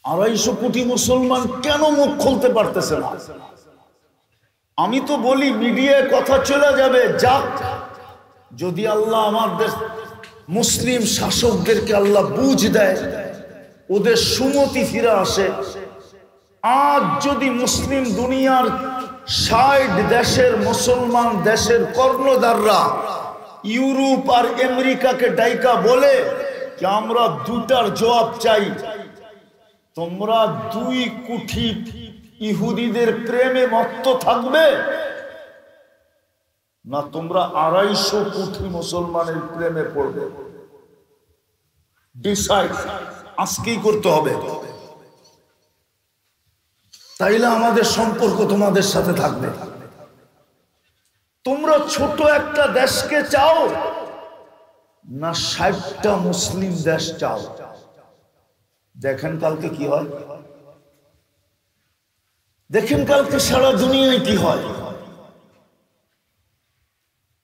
250 কোটি মুসলমান কেন মুখ খুলতে পারতেছে না? আমি তো বলি মিডিয়ায় কথা চলে যাবে, যাক, যদি আল্লাহ আমাদের মুসলিম শাসকদেরকে আল্লাহ বুঝ দেয়, ওদের সুমতি ফিরে আসে। আজ যদি মুসলিম দুনিয়ার 60 দেশের মুসলমান দেশের কর্ণধাররা ইউরোপ আর আমেরিকাকে ডাইকা বলে যে আমরা দুটার জবাব চাই, তোমরা 2 কোটি ইহুদিদের প্রেমে মত্ত থাকবে না তোমরা 250 কোটি মুসলমানের প্রেমে পড়বে? ডিসাইড আজকেই করতে হবে। তাইলে আমাদের সম্পর্ক তোমাদের সাথে থাকবে। তোমরা ছোট একটা দেশকে চাও না 60টা মুসলিম দেশ চাও? দেখেন কালকে কি হয়, দেখেন কালকে সারা দুনিয়ায় কি হয়।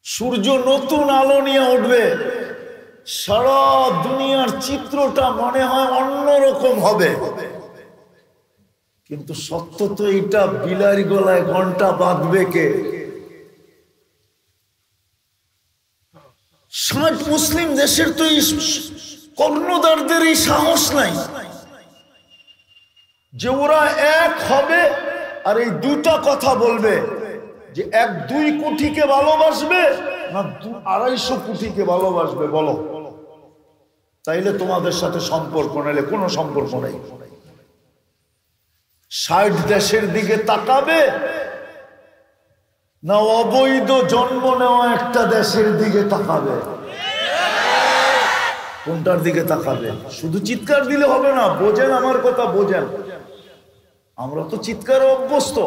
সূর্য নতুন আলো নিয়ে উঠবে, সারা দুনিয়ার চিত্রটা মনে হয় অন্যরকম হবে। কিন্তু সত্য তো এটা, বিলারি গলায় ঘন্টা বাঁধবে কে? 60 মুসলিম দেশের তো কর্ণধারদের এই সাহস নাই যে ওরা এক হবে আর এই দুটা কথা বলবে যে 1-2 কোটিকে ভালোবাসবে না 250 কোটিকে ভালোবাসবে। বলো, তাইলে তোমাদের সাথে সম্পর্ক, নাইলে কোনো সম্পর্ক নেই। 60 দেশের দিকে তাকাবে না অবৈধ জন্ম নেওয়া একটা দেশের দিকে তাকাবে? কোনটার দিকে তাকাবে? শুধু চিৎকার দিলে হবে না, বোঝেন আমার কথা, বোঝেন। আমরা তো চিৎকারে অভ্যস্ত।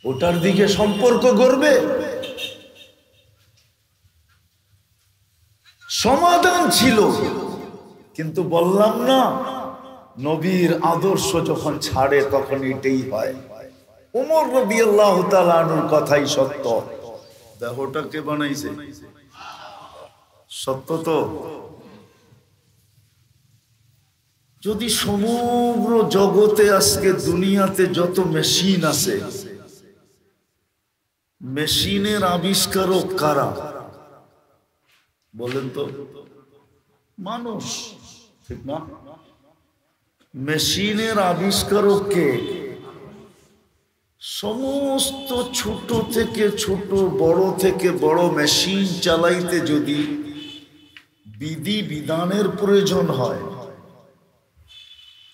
ওটার দিকে সম্পর্ক গড়বে। সমাধান ছিল, কিন্তু বললাম না, নবীর আদর্শ যখন ছাড়ে তখন এটাই হয়। ওমর রাদিয়াল্লাহু তাআলা আনহুর কথাই সত্য। দেহটা কে বানাইছে? সত্য তো। যদি সমগ্র জগতে আজকে দুনিয়াতে যত মেশিন আছে, মেশিনের আবিষ্কারক কারা বলেন তো? মানুষ, ঠিক না? মেশিনের আবিষ্কারক কে? সমস্ত ছোট থেকে ছোট, বড় থেকে বড় মেশিন চালাইতে যদি বিধি বিধানের প্রয়োজন হয়,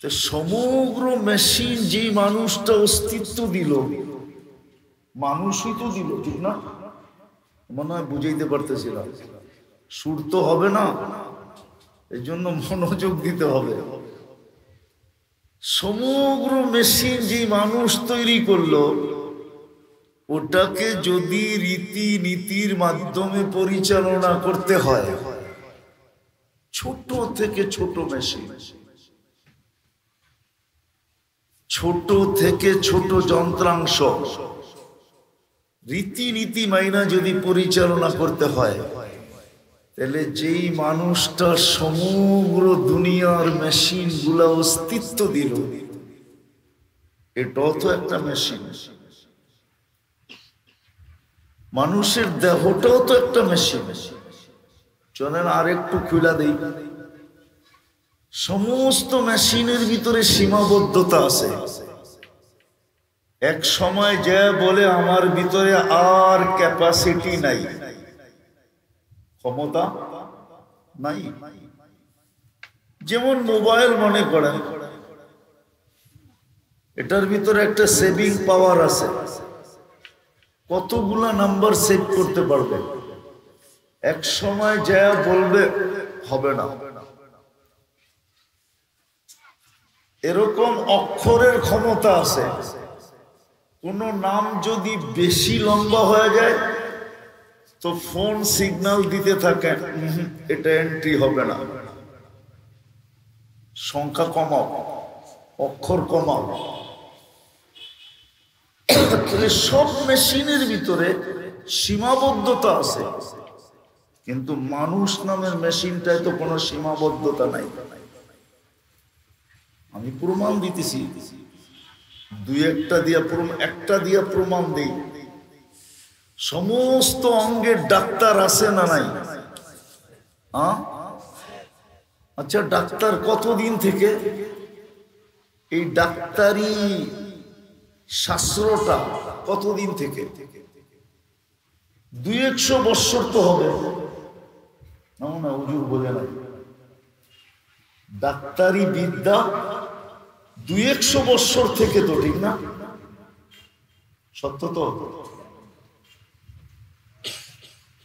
তো সমগ্র মেশিন যে মানুষটা অস্তিত্ব দিল, মানুষই তো দিল, ঠিক না? মনে হয় বুঝাইতে পারতেছিলাম। সুর তো হবে না, এই জন্য মনোযোগ দিতে হবে। সমগ্র মেশিন যে মানুষ তৈরি করলো, ওটাকে যদি রীতি নীতির মাধ্যমে পরিচালনা করতে হয়, ছোট থেকে ছোট মেশিন, ছোট থেকে ছোট যন্ত্রাংশ, রীতিনীতি মাইনা যদি পরিচালনা করতে হয়, তাহলে যেই মানুষটা সমগ্র দুনিয়ার মেশিন গুলা অস্তিত্ব দিল, এটাও তো একটা মেশিন। মানুষের দেহটাও তো একটা মেশিন। চলেন আর একটু খুলা দেই। সমস্ত মেশিনের ভিতরে সীমাবদ্ধতা আছে। এক সময় যে বলে আমার ভিতরে আর ক্যাপাসিটি নাই, ক্ষমতা নাই। যেমন মোবাইল মনে করেন, এটার ভিতরে একটা সেভিং পাওয়ার আছে, কতগুলা নাম্বার সেভ করতে পারবে। এক সময় যে বলবে হবে না। এরকম অক্ষরের ক্ষমতা আছে। কোন নাম যদি বেশি লম্বা হয়ে যায় তো ফোন সিগন্যাল দিতে থাকেন, এটা এন্ট্রি হবে না, সংখ্যা কমাও, অক্ষর কমাও। সব মেশিনের ভিতরে সীমাবদ্ধতা আছে, কিন্তু মানুষ নামের মেশিনটায় তো কোনো সীমাবদ্ধতা নাই। আমি প্রমাণ দিতেছি, একটা দিয়া প্রমাণ দেই। সমস্ত অঙ্গের ডাক্তার আছে না নাই? আচ্ছা, ডাক্তার কতদিন থেকে? এই ডাক্তারি শাস্ত্রটা কতদিন থেকে? 200 বৎসর তো হবে না? হুজুর বলে না, ডাক্তারি বিদ্যা 200 বৎসর থেকে তো, ঠিক না? সত্য তো?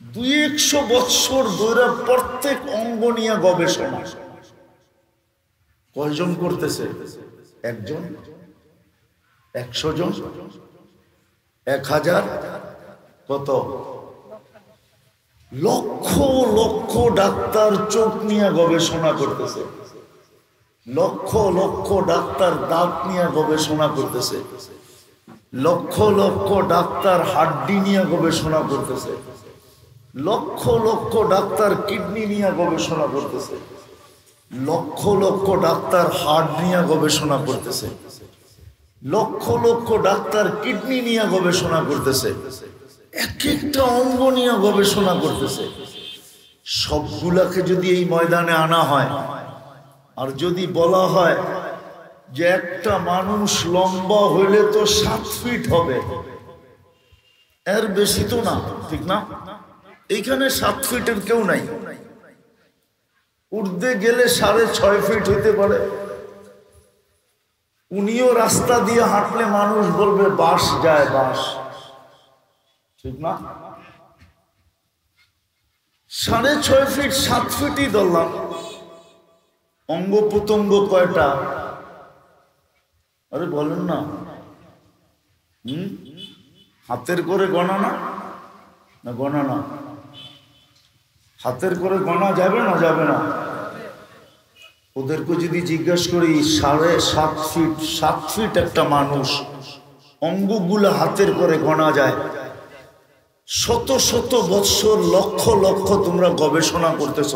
200 বৎসর ধরে প্রত্যেক অঙ্গ নিয়ে গবেষণা কয়জন করতেছে? একজন, 100 জন, 1000, কত? লক্ষ লক্ষ ডাক্তার চোখ নিয়ে গবেষণা করতেছে, লক্ষ লক্ষ ডাক্তার দাঁত নিয়ে গবেষণা করতেছে, লক্ষ লক্ষ ডাক্তার হাড্ডি নিয়ে গবেষণা করতেছে, লক্ষ লক্ষ ডাক্তার কিডনি নিয়ে গবেষণা করতেছে, লক্ষ লক্ষ ডাক্তার হার্ট নিয়ে গবেষণা করতেছে, লক্ষ লক্ষ ডাক্তার কিডনি নিয়ে গবেষণা করতেছে, এক একটা অঙ্গ নিয়ে গবেষণা করতেছে। সবগুলাকে যদি এই ময়দানে আনা হয় আর যদি বলা হয় যে একটা মানুষ লম্বা হইলে তো 7 ফিট হবে, এর বেশি তো না, ঠিক না? এইখানে 7 ফিটের কেউ নাই, উর্ধে গেলে 6.5 ফিট হইতে পারে। উনিও রাস্তা দিয়ে হাঁটলে মানুষ বলবে বাস যায়, বাস, ঠিক না? 6.5 ফিট, 7 ফিটই ধরলাম। অঙ্গ প্রত্যঙ্গ কয়টা? আরে বলেন না, হাতের করে গণা না? গণা না? হাতের করে গণা যাবে না? যাবে না? ওদেরকে যদি জিজ্ঞেস করি 7.5 ফিট, 7 ফিট একটা মানুষ, অঙ্গগুলো হাতের করে গণা যায়, শত শত বৎসর, লক্ষ লক্ষ তোমরা গবেষণা করতেছ,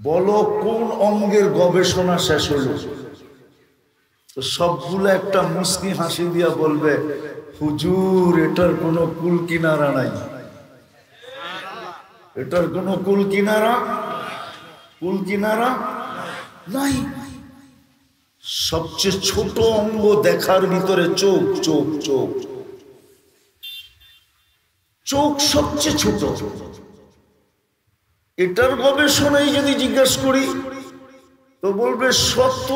বলো কোন অঙ্গের গবেষণা শেষ হলো? তো সবগুলো একটা মুস্কি হাসি দিয়া বলবে, হুজুর এটার কোনো কুল কিনারা নাই, এটার কোনো কুল কিনারা নাই। সবচেয়ে ছোট অঙ্গ দেখার ভিতরে চোখ, চোখ চোখ চোখ সবচেয়ে ছোট। এটার গবেষণায় যদি জিজ্ঞেস করি তো বলবে শত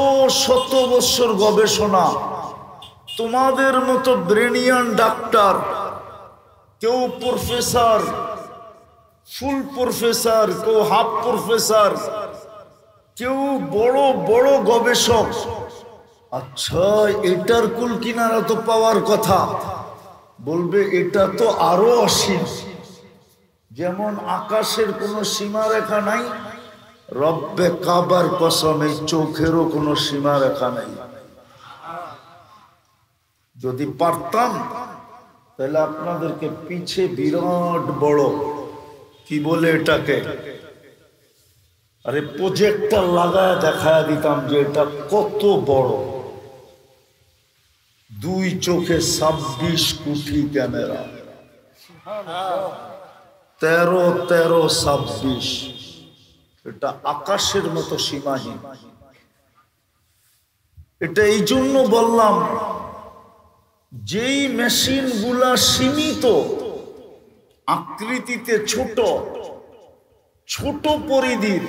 শত বছর গবেষণা। তোমাদের মতো ব্রেনিয়ান ডাক্তার, কেউ প্রফেসর, ফুল প্রফেসর, কেউ হাফ প্রফেসর, কেউ বড় বড় গবেষক। আচ্ছা, এটার কুল কিনারা তো পাওয়ার কথা। বলবে এটা তো আরো অসীম। যেমন আকাশের কোনো সীমারেখা নাই, রব্বে কাবার কসম এই চোখেরও কোনো সীমারেখা নাই। যদি পারতাম তাহলে আপনাদেরকে পিছে বিরাট বড়, কি বলে এটাকে, আরে প্রজেক্টর লাগায় দেখায় দিতাম যে এটা কত বড়। 2 চোখে 26 কোটি ক্যামেরা, 13 26, এটা আকাশের মতো সীমাহীন। এটা এই জন্য বললাম, যেই মেশিন গুলা সীমিত আকৃতিতে, ছোট ছোট পরিধির,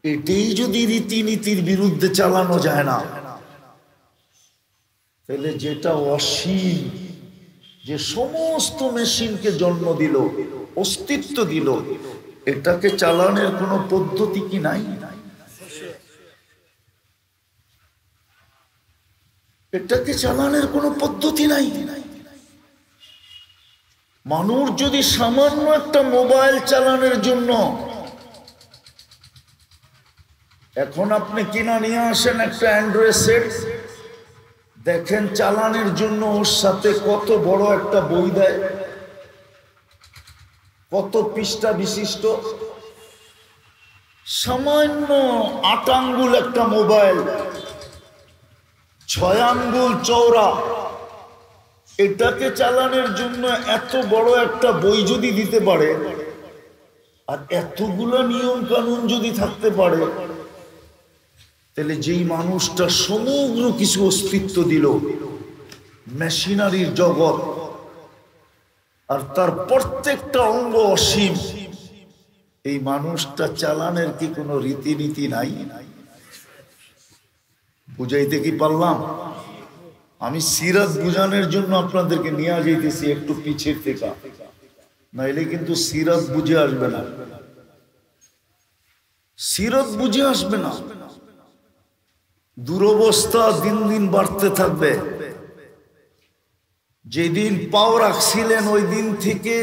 এটাই যদি রীতিনীতির বিরুদ্ধে চালানো যায় না, তাহলে যেটা অসীম, যে সমস্ত মেশিনকে জন্ম দিল, অস্তিত্ব দিল, এটাকে চালানোর কোনো পদ্ধতি কি নাই? এটাকে চালানোর কোনো পদ্ধতি নাই। মানুষ যদি সামান্য একটা মোবাইল চালানোর জন্য, এখন আপনি কিনা নিয়ে আসেন একটা অ্যান্ড্রয়েড সেট, দেখেন চালানোর জন্য ওর সাথে কত বড় একটা বই দেয়, কত পৃষ্ঠা বিশিষ্ট। সামান্য 8 আঙ্গুল একটা মোবাইল, 6 আঙ্গুল চওড়া, এটাকে চালানোর জন্য এত বড় একটা বই যদি দিতে পারে আর এতগুলো নিয়ম কানুন যদি থাকতে পারে, তাহলে যেই মানুষটা সমগ্র কিছু অস্তিত্ব দিল, মেশিনারির জগৎ, আর তার প্রত্যেকটা অঙ্গ অসীম, এই মানুষটা চালানোর কি কোনো রীতিনীতি নাই? বুঝাইতে কি পারলাম? আমি সিরাত বুঝানোর জন্য আপনাদেরকে নিয়ে যাইতেছি একটু পিছের থেকে, নাইলে কিন্তু সিরাত বুঝে আসবে না, সিরাত বুঝে আসবে না। দুরবস্থা দিন দিন বাড়তে থাকবে। যেদিন পাও রাখছিলেন ওই দিন থেকে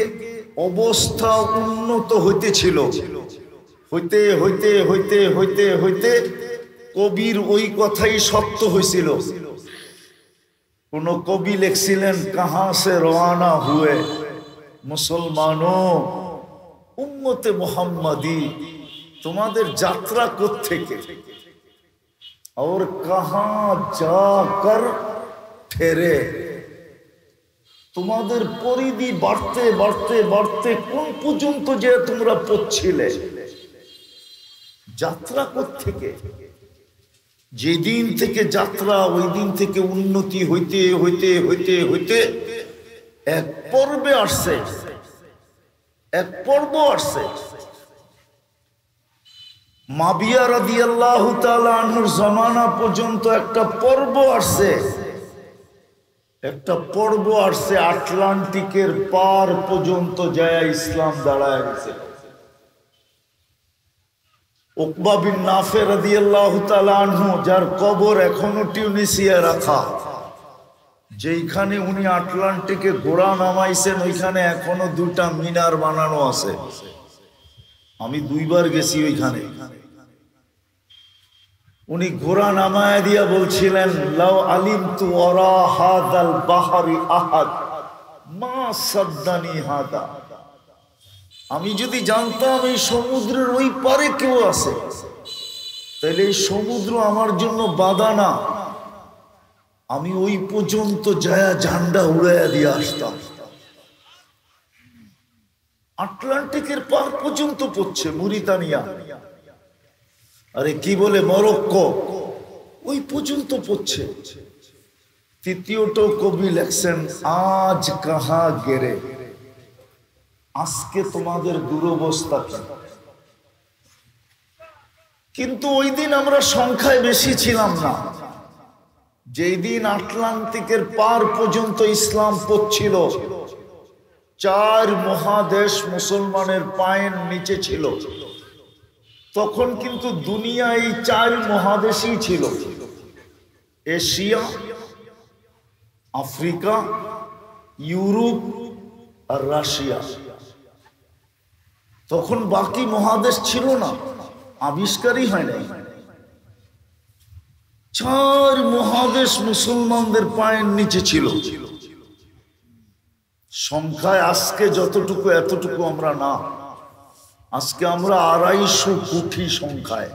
অবস্থা উন্নত হইতেছিল, হইতে হইতে হইতে হইতে হইতে কবির ওই কথাই সত্য হয়েছিল। কোন কবি লিখছিলেন, কাহা সে রওয়ানা হুয়ে মুসলমানো উম্মতে মুহাম্মাদি, তোমাদের যাত্রা কোত্থেকে, और कहां जाकर ठहरे, তোমাদের পরিধি বাড়তে বাড়তে বাড়তে কোন পর্যন্ত যে তোমরা পৌঁছিলে, যাত্রা কোত্থেকে? যেদিন থেকে যাত্রা ওই দিন থেকে উন্নতি হইতে হইতে হইতে হইতে এক পর্বে আসছে, এক পর্ব আসছে। মাবিয়া রাদিয়াল্লাহু তাআলা আনহুর জামানা পর্যন্ত একটা পর্ব আসছে, একটা পর্ব আসছে আটলান্টিকের পার পর্যন্ত যায় ইসলাম দাঁড়ায় গেছে। উকবা বিন নাফে রাদিয়াল্লাহু তাআলা আনহু, যার কবর এখনো টিউনিসিয়ায় রাখা, যেইখানে উনি আটলান্টিকে ঘোড়া নামাইছেন, ওইখানে এখনো 2টা মিনার বানানো আছে। আমি 2 বার গেছি ওইখানে। উনি ঘোড়া নামায় দিয়া বলছিলেন, লাউ আলিমতু ওয়ারা হাদাল বাহরি আহাদ মা সাদ্দানি হাদা, আমি যদি জানতাম এই সমুদ্রের ওই পারে কেউ আছে, তাহলে এই সমুদ্র আমার জন্য বাধা না, আমি ওই পর্যন্ত যায়া ঝান্ডা উড়াইয়া দিয়ে আসতাম। আটলান্টিকের পার পর্যন্ত পড়ছে মরিতানিয়া, আরে কি বলে মরক্কো, ওই পর্যন্ত পড়ছে। তৃতীয়টো কবি লেখছেন, আজ কাহা গেরে, আজকে তোমাদের দুরবস্থা কি? কিন্তু ওই দিন আমরা সংখ্যায় বেশি ছিলাম না। যেই দিন আটলান্টিকের পার পর্যন্ত ইসলাম পৌঁছিল, 4 মহাদেশ মুসলমানের পায়ের নিচে ছিল। তখন কিন্তু দুনিয়া এই 4 মহাদেশই ছিল, এশিয়া, আফ্রিকা, ইউরোপ আর রাশিয়া। তখন বাকি মহাদেশ ছিল না, আবিষ্কারই হয় নাই। 4 মহাদেশ মুসলমানদের পায়ের নিচে ছিল। সংখ্যায় আজকে যতটুকু এতটুকু আমরা না, আজকে আমরা 250 কোটি সংখ্যায়।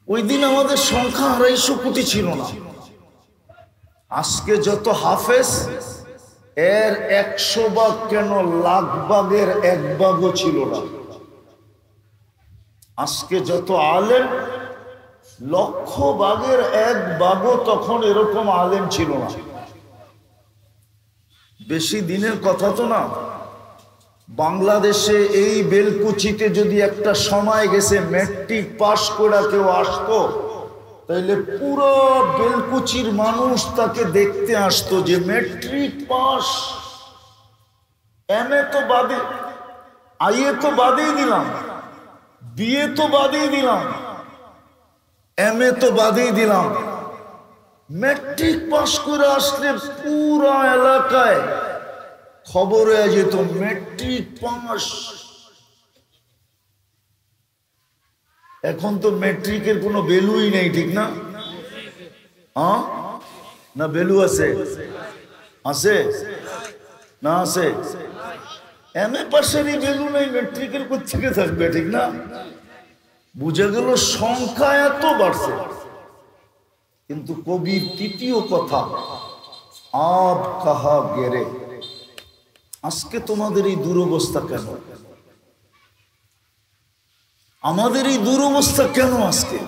ওই দিন আমাদের সংখ্যা 250 কোটি ছিল না। আজকে যত হাফেজ, এর 100 ভাগ কেন, লাখ ভাগের 1 ভাগও ছিল না। আজকে যত আলেম, লক্ষ ভাগের 1 ভাগও তখন এরকম আলেম ছিল না। বেশি দিনের কথা তো না। বাংলাদেশে এই বেলকুচিতে যদি একটা সময় গেছে ম্যাট্রিক পাশ করে কেউ আসতো, তাইলে পুরো বেলকুচির মানুষ তাকে দেখতে আসতো যে ম্যাট্রিক পাস। এমএ তো বাদে, আইএ তো বাদেই দিলাম, বিএ তো বাদেই দিলাম, এমএ তো বাদেই দিলাম, ম্যাট্রিক পাস করে আসলে পুরা এলাকায় খবর হয়ে যেত ম্যাট্রিক পাস। এখন তো ম্যাট্রিকের কোনো ভ্যালুই নেই, ঠিক না? হ্যাঁ না, ভ্যালু আছে? আছে না? আছে। এমএ পাশেরই ভ্যালু নাই, ম্যাট্রিকের কোত্থেকে থাকবে? ঠিক না? বুঝে গেল সংখ্যা এত বাড়ছে। কিন্তু কবির তৃতীয় কথা, আব কাহা গেরে। আজকে তোমাদের এই দুরবস্থা কেন? আমাদের এই দুরবস্থা কেন আজকে?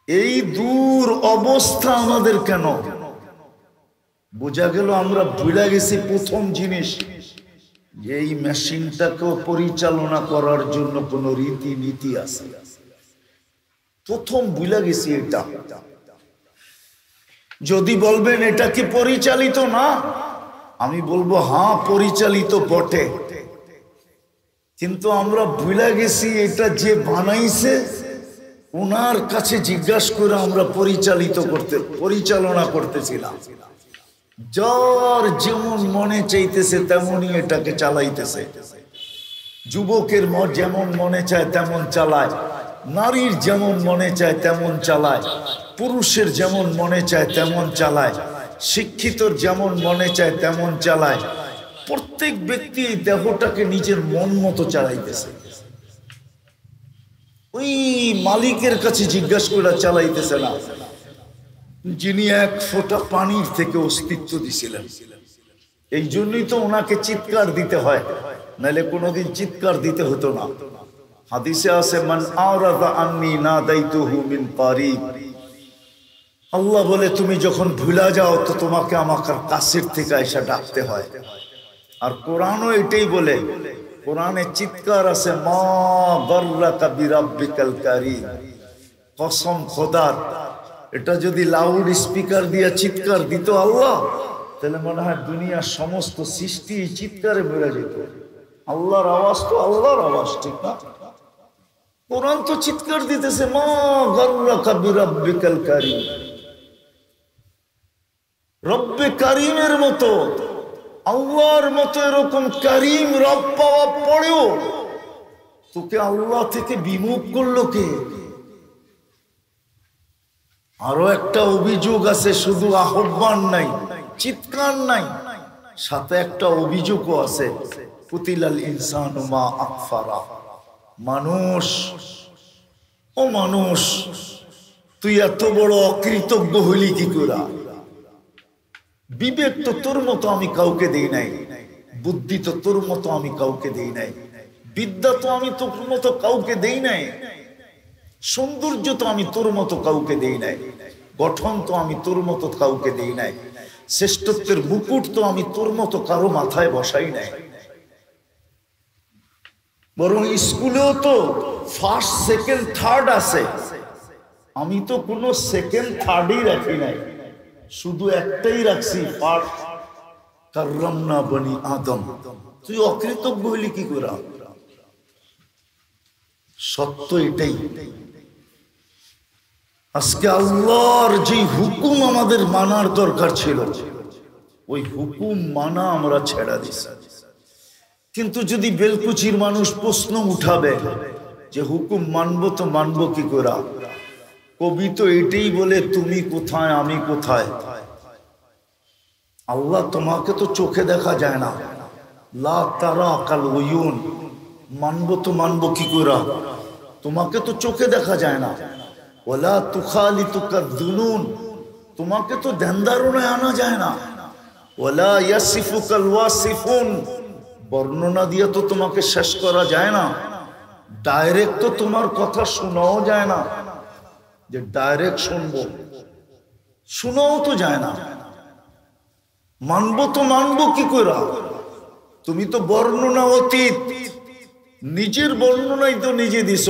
এই দূর অবস্থা আমাদের কেন? বোঝা গেল আমরা ভুলে গেছি প্রথম জিনিস, যে এই মেশিনটাকেও পরিচালনা করার জন্য কোন রীতিনীতি আছে। প্রথম ভুলে গেছি এটা। যদি বলবেন এটা কি পরিচালিত না, আমি বলবো হ্যাঁ পরিচালিত বটে, কিন্তু আমরা ভুলে গেছি এটা যে বানাইছে ওনার কাছে জিজ্ঞাসা করে আমরা পরিচালনা করতেছিলাম। যার যেমন মনে চাইতেছে তেমনই এটাকে চালাইতেছে। যুবকের যেমন মনে চায় তেমন চালায়, নারীর যেমন মনে চায় তেমন চালায়, পুরুষের যেমন মনে চায় তেমন চালায়, শিক্ষিতর যেমন মনে চায় তেমন চালায়। প্রত্যেক ব্যক্তি এই দেহটাকে নিজের মন মতো চালাইতেছে। ওই মালিকের কাছে জিজ্ঞাসা করে চালাইতেছে না, যিনি এক ফোঁটা পানির থেকে অস্তিত্ব দিছিলেন। এই জন্যই তো ওনাকে চিৎকার দিতে হয়, নাহলে কোনোদিন চিৎকার দিতে হতো না। হাদিসে আছে, মান আরাদা আন্নি নাদাইতুহু মিন কারিব। আল্লাহ বলে তুমি যখন ভুলা যাও তো তোমাকে আমার কাছের থেকে এসে ডাকতে হয়। আর কোরআনও এটাই বলে, কোরআনে চিৎকার আছে, মা গররাকা বিরাব্বিকাল কারীম। কসম খোদার, এটা যদি লাউড স্পিকার দিয়ে চিৎকার দিত আল্লাহ, তাহলে মনে হয় দুনিয়ার সমস্ত সৃষ্টি চিৎকারে বেড়ে যেত। আল্লাহর আওয়াজ তো আল্লাহর আওয়াজ, ঠিক না? কোরআন তো চিৎকার দিতেছে, মা গররাকা বিরাব্বিকাল কারীম। রব্বে কারিমের মতো, আল্লাহর মতো এরকম কারিম রব পাওয়া পড়েও তোকে আল্লাহ থেকে বিমুখ করলো কে? আরো একটা অভিযোগ আছে, শুধু আহ্বান নাই, চিৎকার নাই, সাথে একটা অভিযোগও আছে, কুতিলাল ইনসানু মা আকফারা। মানুষ, ও মানুষ, তুই এত বড় অকৃতজ্ঞ হইলি কি করে? বিবেক তো তোর মতো আমি কাউকে দেই নাই, বুদ্ধি তো তোর মতো আমি কাউকে দেই নাই, বিদ্যা তো আমি তোর মতো কাউকে দেই নাই, সৌন্দর্য তো আমি তোর মতো কাউকে দেই নাই, গঠন তো আমি তোর মতো কাউকে দেই নাই, শ্রেষ্ঠত্বের মুকুট তো আমি তোর মতো কারো মাথায় বসাই নাই। বরং স্কুলেও তো ফার্স্ট সেকেন্ড থার্ড আছে, আমি তো কোনো সেকেন্ড থার্ডই রাখি নাই, শুধু একটাই রাখছি, ফার্স্ট। কাররামনা বনি আদম। তুই অকৃতজ্ঞ হইলি কি করে? সত্য এটাই। আজকে আল্লাহর যে হুকুম আমাদের মানার দরকার ছিল, ওই হুকুম মানা আমরা ছেড়ে দিছি। কিন্তু যদি বেলকুচির মানুষ প্রশ্ন উঠাবে যে হুকুম মানবো তো মানবো কি করে, কবি তো এটাই বলে, তুমি কোথায় আমি কোথায়? আল্লাহ তোমাকে তো চোখে দেখা যায় না, লা তারা কাল উয়ুন। মানবো তো মানবো কি করে? তোমাকে তো চোখে দেখা যায় না। ওয়ালা তুখালিতুকা যুনুন, তোমাকে তো ধ্যান ধারণায় আনা যায় না। ওয়ালা ইয়াসিফুকাল ওয়াসিফুন, বর্ণনা দিয়ে তো তোমাকে শেষ করা যায় না। ডাইরেক্ট তো তোমার কথা শোনাও যায় না, যে ডাইরেক্ট শুনবো, শোনাও তো যায় না। মানবো তো মানবো কি করে? তুমি তো বর্ণনা অতীত, নিজের বর্ণনাই তো নিজে দিছ,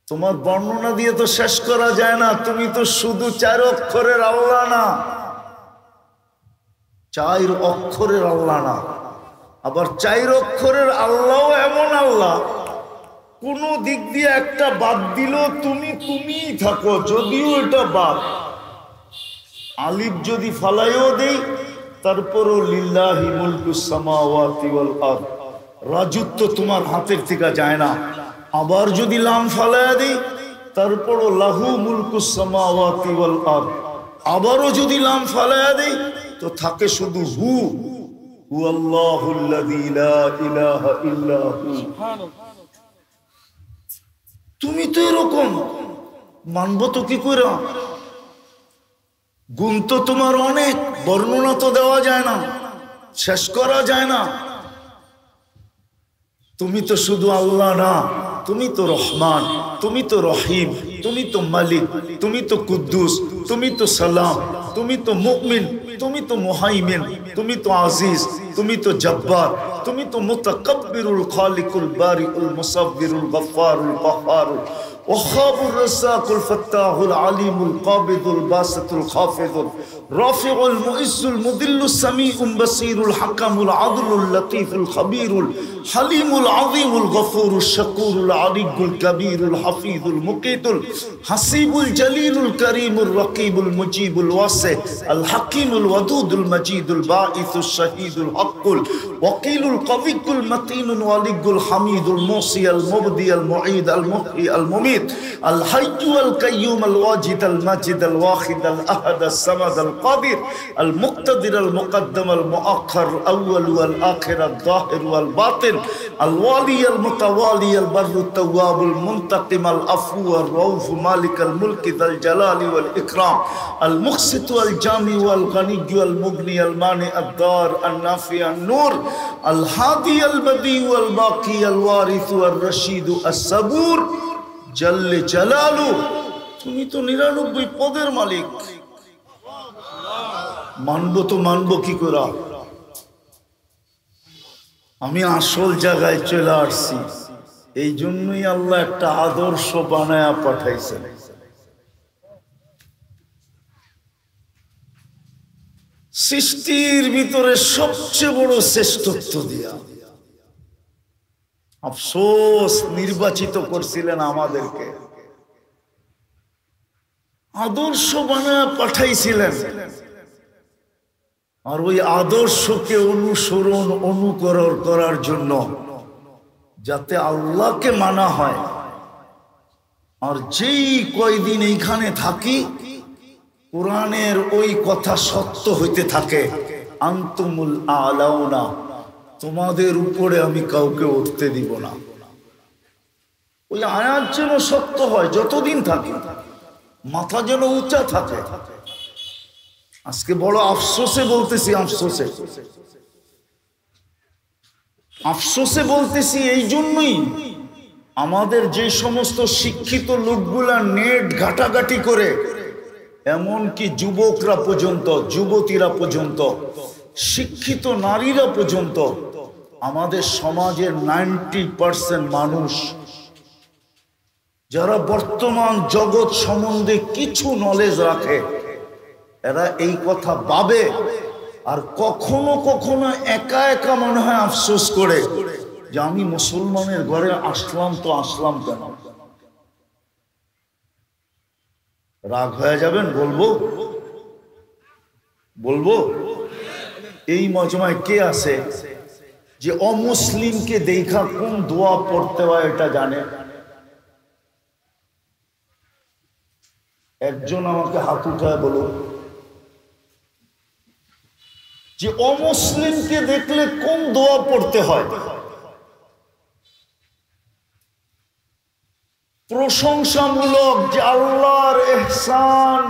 তোমার বর্ণনা দিয়ে তো শেষ করা যায় না। তুমি তো শুধু 4 অক্ষরের আল্লাহ না, 4 অক্ষরের আল্লাহ না। আবার 4 অক্ষরের আল্লাহ এমন আল্লাহ, কোন দিক দিয়ে একটা বাদ দিল তুমিই থাকো, যদিও এটা বাদ। আলিফ যদি ফালাইও দেই, তারপরও লিল্লাহি মুলকুস সামাওয়াতি ওয়াল আরদ, রাজত্ব তোমার হাতের থেকে যায় না। আবার যদি লাম ফালাইয়া দেই, তারপরও লাহু মুলকুস সামাওয়াতি ওয়াল আরদ, আবারও যদি লাম ফালাইয়া দেই তো থাকে শুধু হু, হুয়াল্লাহুল্লাযী লা ইলাহা ইল্লা হু। তুমি তো এরকম, মানবো তো কি করে? গুণ তো তোমার অনেক, বর্ণনা তো দেওয়া যায় না, শেষ করা যায় না। তুমি তো শুধু আল্লাহ না, তুমি তো রহমান, তুমি তো রহিম, তুমি তো মালিক, তুমি তো কুদ্দুস, তুমি তো সালাম, তুমি তো মুমিন, তুমি তো মুহাইমিন, তুমি তো আজিজ, তুমি তো জব্বার, তুমি তো মুতাকাব্বিরুল খালিকুল বারিউল মুসাব্বিরুল গফফারুল কাহ্হারুল وخاب الرزاق الفتاح العليم القابض الباسط الخافض الرافع المؤز المذل السميع البصير الحكم العدل اللطيف الخبير الحليم العظيم الغفور الشكور العلي الكبير الحفيظ المقيت الحسيب الجليل الكريم الرقيب المجيب الواسع الحكيم الودود المجيد الباعث الشهيد الحق الوكيل القوي المتين الولي الحميد الموصي المبدي المعيد المحيي المميت الحي القيوم الواجد الماجد الواحد الأحد الصمد القادر المقتدر المقدم المؤخر الأول والآخر الظاهر والباطن الوالي المتوالي البر التواب المنتقم العفو الرؤوف مالك الملك ذا الجلال والإكرام المقسط والجامع والغني والمغني المانع الدار النافع النور الهادي البديع والباقي الوارث والرشيد الصبور জাল্লে জালালু। তুমি তো ৯৯ পদের মালিক, মানবো তো মানবো কি করে? আমি আসল জায়গায় চলে আসছি, এই জন্যই আল্লাহ একটা আদর্শ বানায়া পাঠাইছেন। সৃষ্টির ভিতরে সবচেয়ে বড় শ্রেষ্ঠত্ব দিয়া আফসোস নির্বাচিত করছিলেন আমাদেরকে, আদর্শ বানায় পাঠাইছিলেন। আর ওই আদর্শকে অনুসরণ অনুকরণ করার জন্য যাতে আল্লাহকে মানা হয়। আর যেই কয়দিন এইখানে থাকি কোরআনের ওই কথা সত্য হইতে থাকে, আনতুমুল আলাউনা, তোমাদের উপরে আমি কাউকে উঠতে দিব না। ওই আয়াত যেন সত্য হয়, যতদিন থাকে মাথা যেন উঁচা থাকে। আজকে বড় আফসোসে বলতেছি, আফসোসে বলতেছি এই জন্যই আমাদের যে সমস্ত শিক্ষিত লোকগুলা নেট ঘাটাঘাটি করে, এমনকি যুবকরা পর্যন্ত, যুবতীরা পর্যন্ত, শিক্ষিত নারীরা পর্যন্ত, আমাদের সমাজের 90% মানুষ যারা বর্তমান জগৎ সম্বন্ধে কিছু নলেজ রাখে, এরা এই কথা ভাবে। আর কখনো কখনো একা একা মনে হয় আফসোস করে যে আমি মুসলমানের ঘরে আসলাম তো আসলাম কেন? রাগ হয়ে যাবেন বলবো এই মজমায় কে আছে যে অমুসলিমকে দেখা কোন দোয়া পড়তে হয় এটা জানে? একজন আমাকে হাত উঠায় বলুন যে অমুসলিমকে দেখলে কোন দোয়া পড়তে হয়। প্রশংসামূলক, যে আল্লাহর ইহসান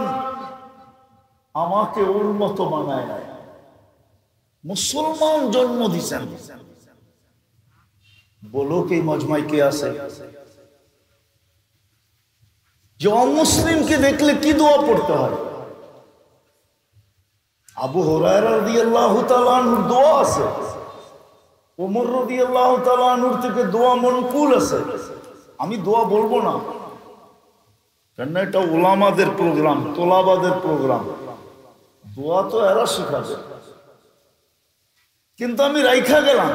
আমাকে ওর মতো বানায় নাই, মুসলমান জন্ম দিছেন। বলো কি মজমায় কে আছে যে অমুসলিমকে দেখলে কি দোয়া পড়তে হয়? আবু হুরায়রা রাদিয়াল্লাহু তাআলা আনহুর দোয়া আছে, ওমর রাদিয়াল্লাহু তাআলা আনহুর থেকে দোয়া মনকুল আছে। আমি দোয়া বলবো না, কেন এটা উলামাদের প্রোগ্রাম, তোলাবাদের প্রোগ্রাম, দোয়া তো এরা শিখাবে। কিন্তু আমি রাইখা গেলাম,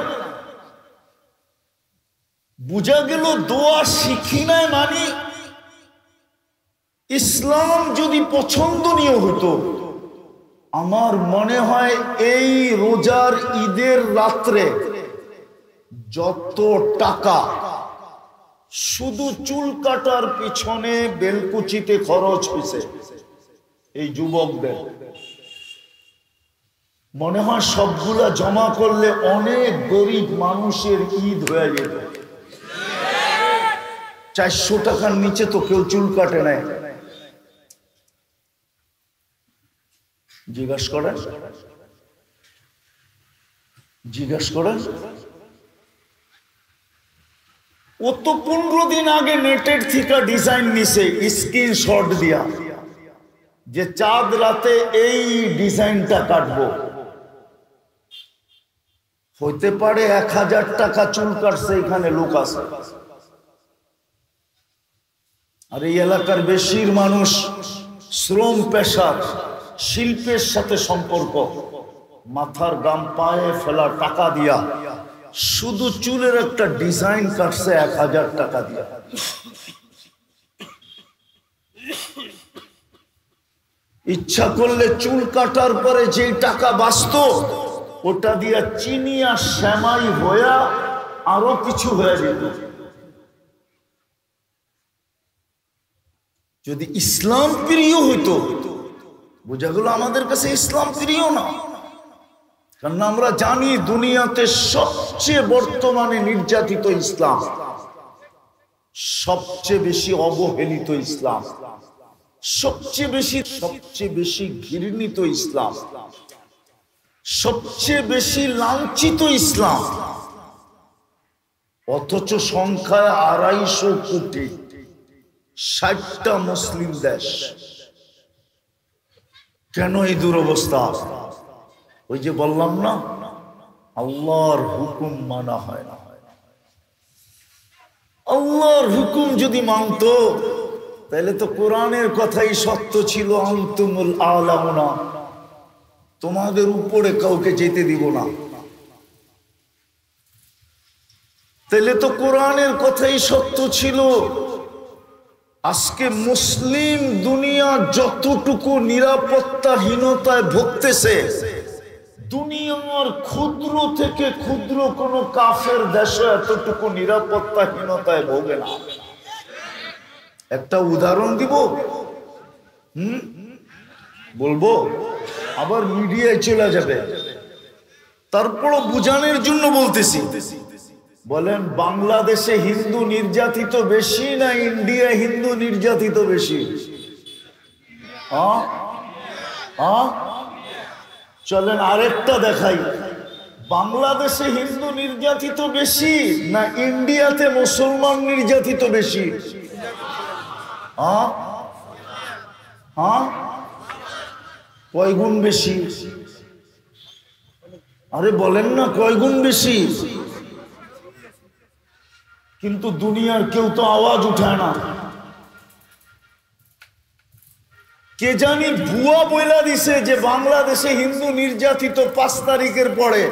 বুঝা গেল দোয়া শিখি নাই মানে ইসলাম যদি পছন্দনীয় হতো, আমার মনে হয় এই রোজার ঈদের রাত্রে যত টাকা শুধু চুল কাটার পিছনে বেলকুচিতে খরচ হয়েছে এই যুবকদের, মনে হয় সবগুলা জমা করলে অনেক গরিব মানুষের ঈদ হয়ে যেত। 400 টাকার নিচে তো কেউ চুল কাটে নাই। জিজ্ঞাসা করেন ও তো 15 দিন আগে নেটের থেকে ডিজাইন নিছে স্ক্রিনশট দিয়া যে চাঁদ রাতে এই ডিজাইনটা কাটবো। হইতে পারে 1000 টাকা চুল কাটছে এখানে লোক আছে, আর এই এলাকার বেশির মানুষ শ্রম পেশার শিল্পের সাথে সম্পর্ক, মাথার গাম পায়ে ফেলা টাকা দিয়া শুধু চুলের একটা ডিজাইন কাটছে 1000 টাকা দিয়া। ইচ্ছা করলে চুল কাটার পরে যে টাকা বাঁচতো ওটা দিয়া চিনি আর শ্যামাই হইয়া আরো কিছু হয়ে যেত। যদি ইসলাম প্রিয় হইতো, বোঝা গেল আমাদের কাছে ইসলাম প্রিয় না। কারণ আমরা জানি দুনিয়াতে সবচেয়ে বর্তমানে নির্যাতিত ইসলাম, সবচেয়ে বেশি অবহেলিত ইসলাম, সবচেয়ে বেশি ঘৃণিত ইসলাম, সবচেয়ে বেশি লাঞ্ছিত ইসলাম, অথচ সংখ্যায় 250 কোটি, 60টা মুসলিম দেশ। কেন এই দুরবস্থা? ওই যে বললাম না, আল্লাহর হুকুম মানা হয় না। আল্লাহর হুকুম যদি মানতো তাহলে তো কোরআনের কথাই সত্য ছিল, আনতুমুল আলামুনা, তোমাদের উপরে কাউকে যেতে দিব না। তাহলে তো কোরআনের কথাই সত্য ছিল। আজকে মুসলিম দুনিয়া যতটুকু নিরাপত্তাহীনতায় ভুগতেছে, দুনিয়ার ক্ষুদ্র থেকে ক্ষুদ্র কোন কাফের দেশে এতটুকু নিরাপত্তাহীনতায় ভোগে না। একটা উদাহরণ দিব, বলবো আবার মিডিয়ায় চলে যাবে, তারপরও বুঝানোর জন্য বলতেছি। বলেন বাংলাদেশে হিন্দু নির্যাতিত বেশি না ইন্ডিয়া হিন্দু নির্যাতিত বেশি? চলেন আরেকটা দেখাই, বাংলাদেশে হিন্দু নির্যাতিত বেশি না ইন্ডিয়াতে মুসলমান নির্যাতিত বেশি? কয় গুণ বেশি? আরে বলেন না কয় গুণ বেশি? কিন্তু দুনিয়ার কেউ তো আওয়াজ উঠায় না। কে জানি ভুয়া বইলা দিছে যে বাংলাদেশে হিন্দু নির্যাতিত 5 তারিখের পরে,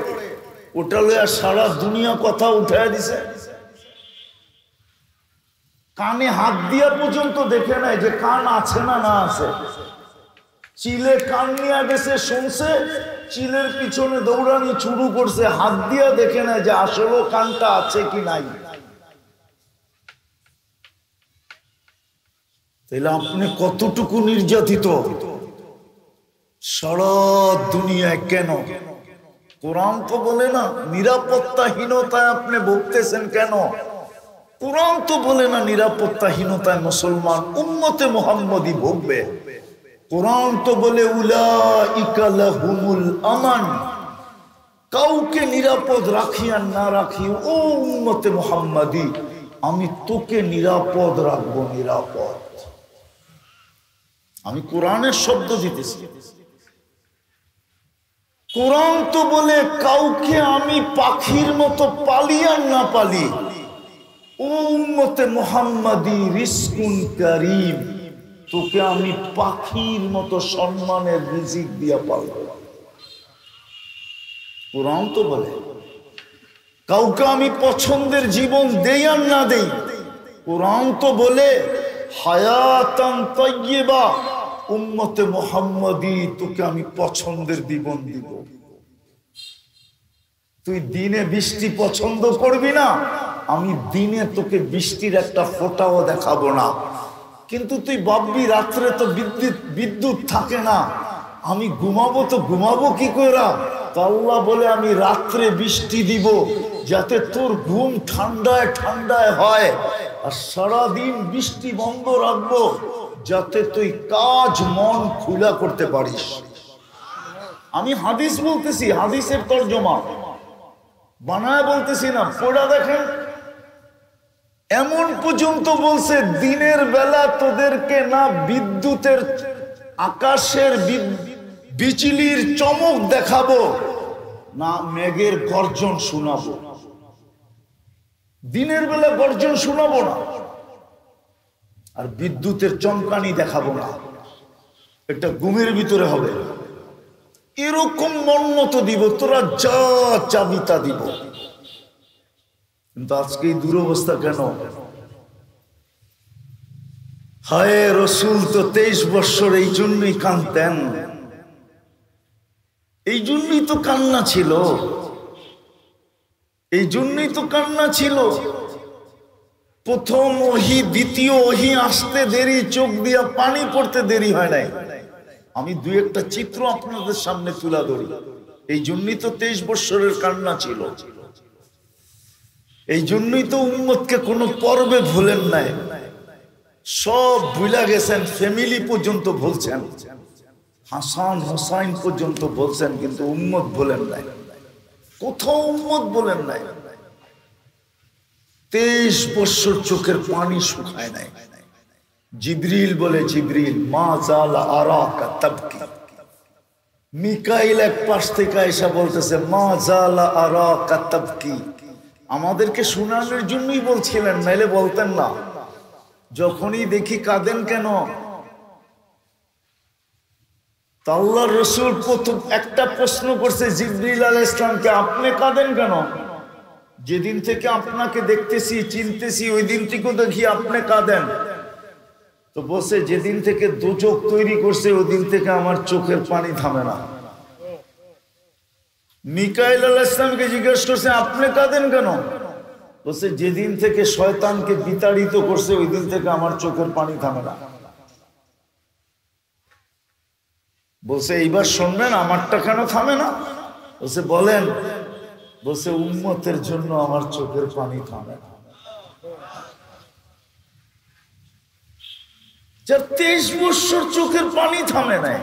ওটা লইয়া সারা দুনিয়া কথা উঠায় দিছে। কানে হাত দিয়া পর্যন্ত দেখে নাই যে কান আছে না না আছে। চিলে কান নিয়ে গেছে, শুনছে, চিলের পিছনে দৌড়ানি শুরু করছে, হাত দিয়া দেখে নাই যে আসলে কানটা আছে কি নাই। তাহলে আপনি কতটুকু নির্যাতিত সারা দুনিয়ায়? কেন? কোরআন তো বলে না নিরাপত্তাহীনতায় আপনি ভুগতেছেন কেন? কোরআন তো বলে না নিরাপত্তাহীনতায় মুসলমান উম্মতে মুহাম্মদী ভুগবে। কোরআন তো বলে উলাইকা লাহুমুল আমান, কাউকে নিরাপদ রাখি আর না রাখি, ও উম্মতে মুহাম্মদী আমি তোকে নিরাপদ রাখবো। নিরাপদ আমি কোরআনের শব্দ দিতেছি। কোরআন তো বলে কাউকে আমি পাখির মতো পালি আর না পালি, ও উম্মতে মুহাম্মাদি রিজকুন কারীম, তোকে আমি পাখির মতো সম্মানের রিজিক দিয়া পালব। কোরআন তো বলে কাউকে আমি পছন্দের জীবন দেই আর না দেই। কোরআন তো বলে হায়াতান তাইয়্যিবা, উম্মতে মুহাম্মাদি তোকে আমি পছন্দের জীবন দিব। তুই দিনে বৃষ্টি পছন্দ করবি না, আমি দিনে তোকে বৃষ্টির একটা ফোঁটাও দেখাবো না। কিন্তু তুই ভাববি রাত্রে তো বিদ্যুৎ থাকে না, আমি ঘুমাবো তো ঘুমাবো কি করে? তো আল্লাহ বলে আমি রাত্রে বৃষ্টি দিব যাতে তোর ঘুম ঠান্ডায় ঠান্ডায় হয়, আর সারাদিন বৃষ্টি বন্ধ রাখবো যাতে তুই কাজ মন খুলা করতে পারিস। আমি হাদিস বলতেছি, হাদিসের তর্জমা বানায় বলতেছি না, পড়া দেখেন। এমন পর্যন্ত বলছে দিনের বেলা তোদেরকে না বিদ্যুতের আকাশের বিজলির চমক দেখাবো, না মেঘের গর্জন শোনাবো। দিনের বেলা গর্জন শোনাবো না, আর বিদ্যুতের চমকানি দেখাবো না, এটা ঘুমের ভিতরে হবে। এরকম মন্নত দিব, তোরা যা চাবি তা দিব। কিন্তু আজকে এই দুরবস্থা কেন? হায় রসুল তো 23 বছর এই জন্যই কাঁদতেন, এই জন্যই তো কান্না ছিল, এই জন্যই তো কান্না ছিল। প্রথম ওহি, দ্বিতীয় ওহি আসতে দেরি, চোখ দিয়া পানি পড়তে দেরি হয় নাই। আমি দুই একটা চিত্র আপনাদের সামনে তুলে ধরি। এই জন্যই তো 23 বছরের কান্না ছিল, এই জন্যই তো উম্মতকে কোনো পর্বে ভুলেন নাই, সব ভুলা গেছেন, ফ্যামিলি পর্যন্ত বলছেন, হাসান হোসাইন পর্যন্ত বলছেন, কিন্তু উম্মত বলেন নাই, কোথাও উম্মত বলেন নাই। 23 বছর চোখের পানি শুকায় নাই। জিবরিল বলে, জিবরিল মা জালা আরাকা তাবকি। মিকাইল এক পাশ থেকে এসে বলতেছে মা জালা আরাকা তাবকি। আমাদেরকে শোনানোর জন্যই বলছিলেন, নাইলে বলতেন না। যখনই দেখি কাঁদেন কেন, তো আল্লাহর রাসূল প্রথম একটা প্রশ্ন করছে জিবরিল আলাইহিস সালামকে, আপনি কাঁদেন কেন? যেদিন থেকে আপনাকে দেখতেছি চিনতেছি ওই দিন থেকে দেখি আপনি কাঁদেন। তো বলছে যেদিন থেকে দোজখ তৈরি করছে ওই দিন থেকে আমার চোখের পানি থামে না। মিকাইল আলাইহিস সালামকে জিজ্ঞেস করছে আপনি কাঁদেন কেন? বলছে যেদিন থেকে শয়তানকে বিতাড়িত করছে ওই দিন থেকে আমার চোখের পানি থামে না। বলছে এইবার শুনবেন আমারটা কেন থামে না? বলছে বলেন। বলছে উম্মতের জন্য আমার চোখের পানি থামে না। যার 23 বছর চোখের পানি থামে নাই,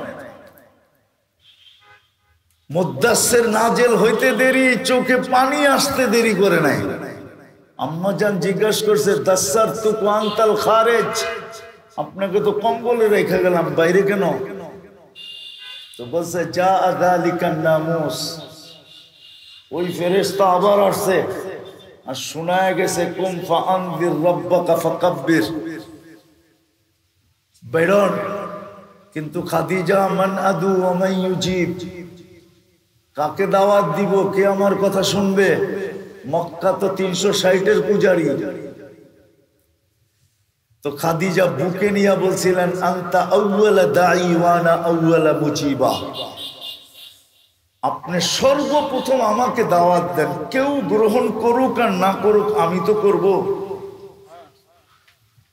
মুদ্দাসসির নাজেল হইতে দেরি, চোখে পানি আসতে দেরি করে নাই। আম্মা জান জিজ্ঞাসা করছে দাসসারতুক আনতাল খারিজ, আপনাকে তো কম্বলে রেখে গেলাম, বাইরে কেন? তো বলছে যা যালিকান নামুস, ওই ফেরেশতা আবার আসছে আর শোনায় গেছে কুম ফাআনযির রাব্বাকা ফাকাব্বির, বেরোন। কিন্তু খাদিজা মান আদু ওয়া মান ইউজিব, কাকে দাওয়াত দিব, কে আমার কথা শুনবে? মক্কা তো 360-এর পূজারী। তো খাদিজা বুকে নিয়ে বলছিলেন আনতা আউয়ালা দাঈ ওয়া আনা আউয়ালা মুজিবা, আপনি সর্বপ্রথম আমাকে দাওয়াত দেন, কেউ গ্রহণ করুক আর না করুক আমি তো করব।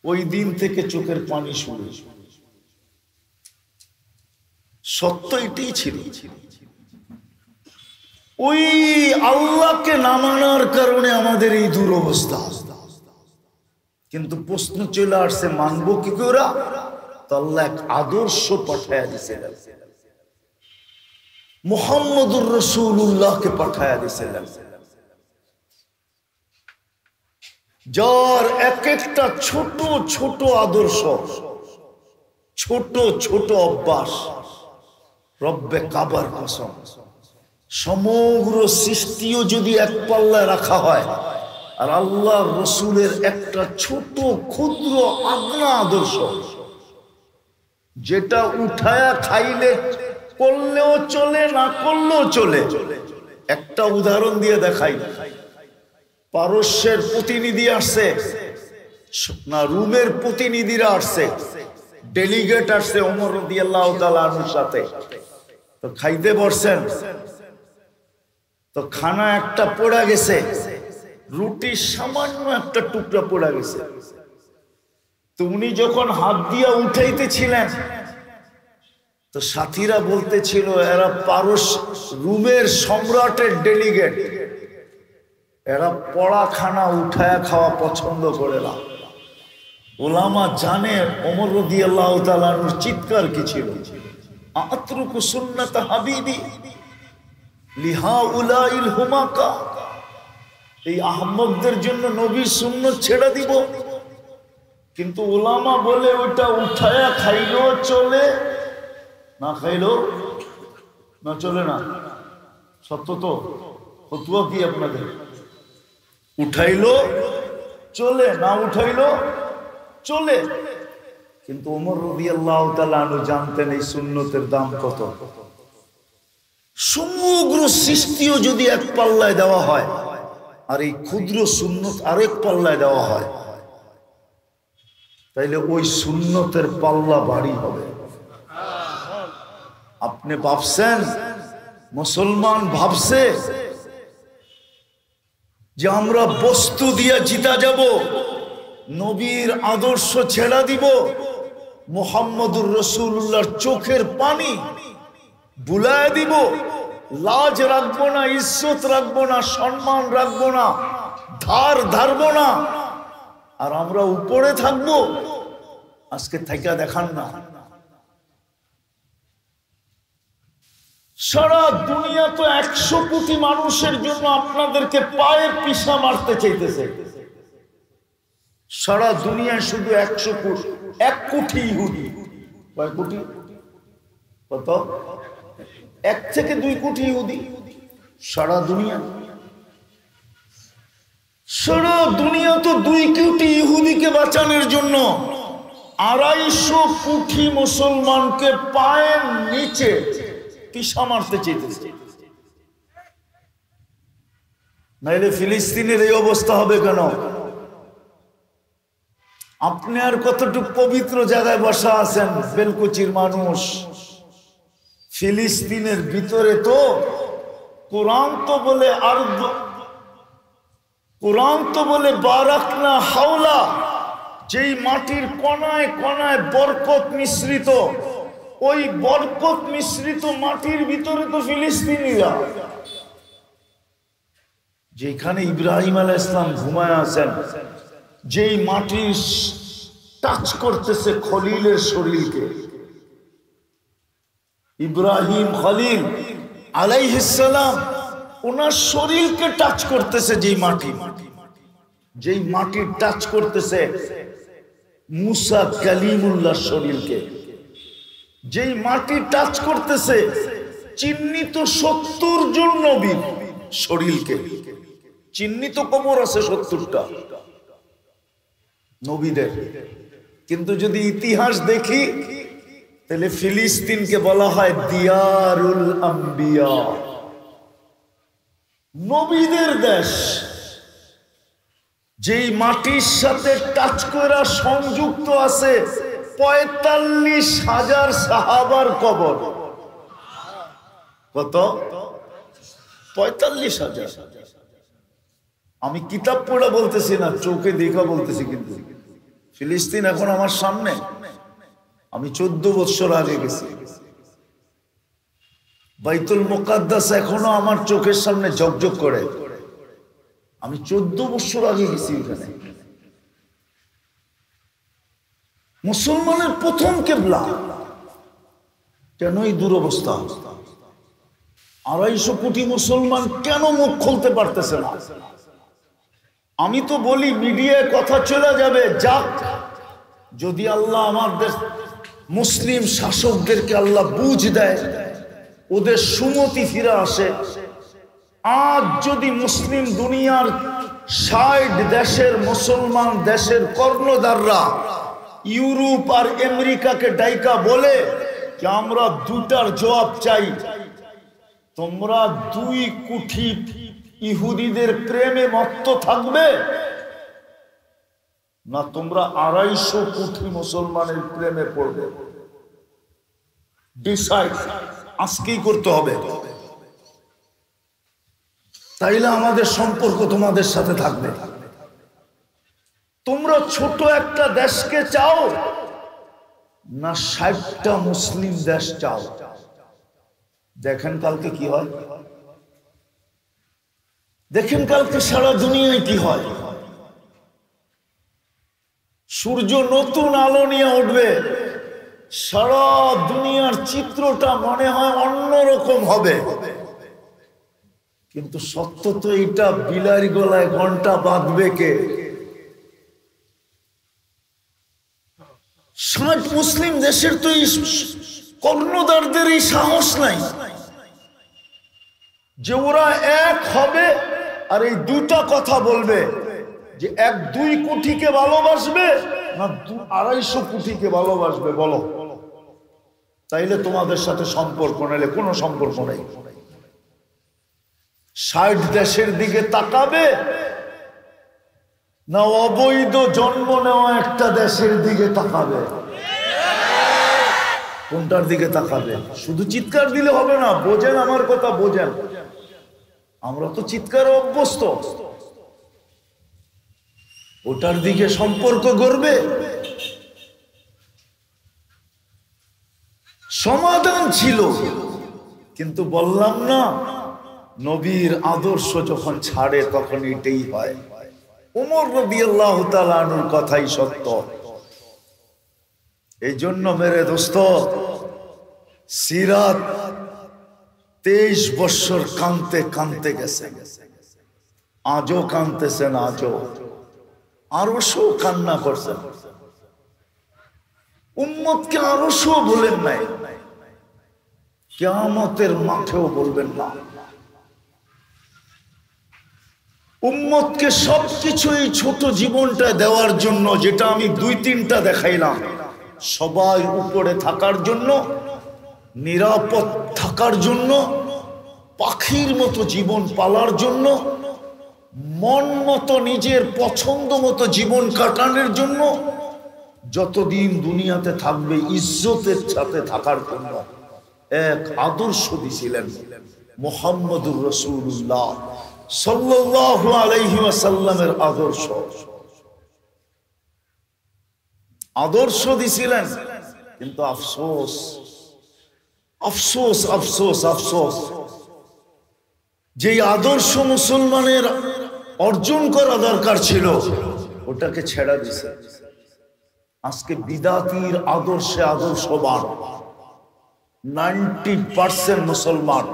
ওই দিন থেকে চোখের পানি শুরু। সত্য এটাই ছিল। ওই আল্লাহকে না মানার কারণে আমাদের এই দুরবস্থা। কিন্তু প্রশ্ন চলে আসছে মানবো কি করে? তো আল্লাহ এক আদর্শ পাঠায়া দিয়েছিলেন, মুহাম্মদুর রাসূলুল্লাহকে পাঠায়া দিয়েছিলেন, যার এক একটা ছোট ছোট আদর্শ, ছোট ছোট অভ্যাস, রব্বে কাবার কসম সমগ্র সৃষ্টিও যদি এক পাল্লায় রাখা হয় আর আল্লাহ রসুলের একটা ছোট ক্ষুদ্র আগনা আদর্শ, যেটা উঠায়া খাইলে করলেও চলে না করলেও চলে। একটা উদাহরণ দিয়ে দেখাই। পারস্যের প্রতিনিধি আসছে না, রুমের প্রতিনিধিরা আসছে, ডেলিগেট আসছে ওমর রাদিয়াল্লাহু তাআলা আনহুর সাথে। তো খাইতে বসছেন, তো খানা একটা পড়া গেছে, রুটি সামান্য একটা টুকরা পড়া গেছে। তো উনি যখন হাত দিয়া উঠাইতেছিলেন তো সাথীরা বলতেছিল এরা পারস রুমের সম্রাটের ডেলিগেট, এরা পড়াখানা উঠায় খাওয়া পছন্দ করে না। ওলামা জানে ওমর রাদিয়াল্লাহু তাআলা আনহুর চিৎকার কি ছিল, আতরুকু সুন্নাত হাবিবি লিহাউলাইল হুমাকা, এই আহমকদের জন্য নবীর সুন্নত ছেড়ে দিব। কিন্তু ওলামা বলে ওইটা উঠায়া খাইলো চলে, না খাইলো না চলে না। সত্য তো, ফতুয়া কি আপনাদের? উঠাইলো চলে, না উঠাইলো চলে। কিন্তু ওমর রাদিয়াল্লাহু তাআলা আনহু জানতেন এই সুন্নতের দাম কত। সমগ্র সৃষ্টিও যদি এক পাল্লায় দেওয়া হয় আর এই ক্ষুদ্র সুন্নত আরেক পাল্লায় দেওয়া হয়, তাইলে ওই সুন্নতের পাল্লা ভারী হবে। আপনি ভাবছেন, মুসলমান ভাবছে যে আমরা বস্তু দিয়ে জিতা যাব, নবীর আদর্শ ছেড়া দিব, মুহাম্মদুর রাসূলুল্লাহর চোখের পানি বুলায় দিব, লাজ রাখবো না, ইজ্জত রাখবো না, সম্মান রাখবো না, ধার ধারবো না, আর আমরা উপরে থাকবো। আজকে থাইকা দেখান না, সারা দুনিয়া তো 100 কোটি মানুষের জন্য আপনাদেরকে পায়ে পিষা মারতে চাইতেছে। সারা দুনিয়ায় শুধু 100 কোটি, 1 কোটি ইহুদি। কয় কোটি? কত? 1 থেকে 2 কোটি ইহুদি সারা দুনিয়া। সারা দুনিয়া তো 2 কোটি ইহুদিকে বাঁচানোর জন্য 250 কোটি মুসলমানকে পায়ের নিচে পিষা মারতে চাইতেছে। নাইলে ফিলিস্তিনের এই অবস্থা হবে কেন? আপনি আর কতটুকু পবিত্র জায়গায় বসা আছেন, বেলকুচির মানুষ। ফিলিস্তিনের ভিতরে তো কোরআন তো বলে, আর কোরআন তো বলে বারাকনা হাওলা, যেই মাটির কণায় কণায় বরকত মিশ্রিত, ওই বরকত মিশ্রিত মাটির ভিতরে তো ফিলিস্তিনিরা। যেখানে ইব্রাহিম আলাইহিস সালাম ঘুমায় আছেন, যেই মাটি টাচ করতেছে খলিলের শরীরকে, ইব্রাহিম খলিল আলাইহিস সালাম ওনার শরীরকে টাচ করতেছে, যেই মাটি টাচ করতেছে মুসা কালিমুল্লাহ শরীরকে, যেই মাটি টাচ করতেছে চিহ্নিত 70 জন নবীর শরীরকে। চিহ্নিত কবর আছে 70টা নবীদের। কিন্তু যদি ইতিহাস দেখি, তাহলে ফিলিস্তিনকে বলা হয় দিয়ারুল আম্বিয়া, নবীদের দেশ। যেই মাটির সাথে টাচ করা সংযুক্ত আছে 45,000 সাহাবার কবর। কত? 45,000। আমি কিতাব পড়া বলতেছি না, চোখে দেখা বলতেছি। কিন্তু ফিলিস্তিন এখন আমার সামনে। আমি 14 বছর আগে গেছি। বাইতুল মুকাদ্দাস এখনো আমার চোখের সামনে ঝকঝক করে। আমি 14 বছর আগে গেছি ওখানে। মুসলমানের প্রথম কিবলা, কেন এই দুরবস্থা? 250 কোটি মুসলমান কেন মুখ খুলতে পারতেছে না? আমি তো বলি মিডিয়ায় কথা চলে যাবে, যাক, যদি আল্লাহ আমাদের মুসলিম শাসকদেরকে আল্লাহ বুঝ দেয়, ওদের সুমতি ফিরে আসে। আজ যদি মুসলিম দুনিয়ার 60 দেশের মুসলমান দেশের কর্ণধাররা ইউরোপ আর আমেরিকাকে ডাইকা বলে যে আমরা 2টার জবাব চাই, তোমরা 2 কোটি ইহুদিদের প্রেমে মত্ত থাকবে, না তোমরা 250 কোটি মুসলমানের প্রেমে পড়বে? ডিসাইড আজকেই করতে হবে। তাইলে আমাদের সম্পর্ক তোমাদের সাথে থাকবে। তোমরা ছোট একটা দেশকে চাও না 60টা মুসলিম দেশ চাও? দেখেন কালকে কি হয়, দেখেন কালকে সারা দুনিয়ায় কি হয়। সূর্য নতুন আলো নিয়ে উঠবে, সারা দুনিয়ার চিত্রটা মনে হয় অন্যরকম হবে, কিন্তু সত্য তো এটা, বিলার গলায় ঘন্টা বাঁধবে কে? 60 মুসলিম দেশের তো কর্ণধারদের এই সাহস নাই যে ওরা এক হবে আর এই দুটা কথা বলবে যে 1-2 কোটিকে ভালোবাসবে না 250 কোটিকে ভালোবাসবে, বলো। তাইলে তোমাদের সাথে সম্পর্ক, নাইলে কোনো সম্পর্ক নেই। 60 দেশের দিকে তাকাবে না অবৈধ জন্ম নেওয়া একটা দেশের দিকে তাকাবে? কোনটার দিকে তাকাবে? শুধু চিৎকার দিলে হবে না, বোঝেন আমার কথা, বোঝেন। আমরা তো চিৎকারে অভ্যস্ত, ওটার দিকে সম্পর্ক গড়বে। সমাধান ছিল, কিন্তু বললাম না, নবীর আদর্শ যখন ছাড়ে তখন এটাই হয়। উমর রাদিয়াল্লাহু তাআলা আনহুর কথাই সত্য। এই জন্য মেরে দোস্ত, সিরাত 23 বছর কাঁদতে কাঁদতে গেছে, আজও কাঁদতেছেন, আজও আরশও কান্না করছেন। উম্মতকে আরশও বলেন নাই, কিয়ামতের মাঠেও বলবেন না। উম্মতকে সবকিছু এই ছোট জীবনটা দেওয়ার জন্য, যেটা আমি 2-3টা দেখাইলাম, সবাই উপরে থাকার জন্য, নিরাপদ থাকার জন্য, পাখির মতো জীবন পালার জন্য, মন মতো নিজের পছন্দ মতো জীবন কাটানোর জন্য, যতদিন দুনিয়াতে থাকবে ইজ্জতের সাথে থাকার জন্য এক আদর্শ দিয়েছিলেন মুহাম্মদুর রাসূলুল্লাহ সাল্লাল্লাহু আলাইহি ওয়াসাল্লামের আদর্শ। আদর্শ দিয়েছিলেন, কিন্তু আফসোস আফসোস আফসোস আফসোস, যেই আদর্শ মুসলমানের অর্জন করা দরকার ছিল ওটাকে ছেড়া দিছে। আজকে বিদাতির আদর্শে আদর্শবান 90% মুসলমান,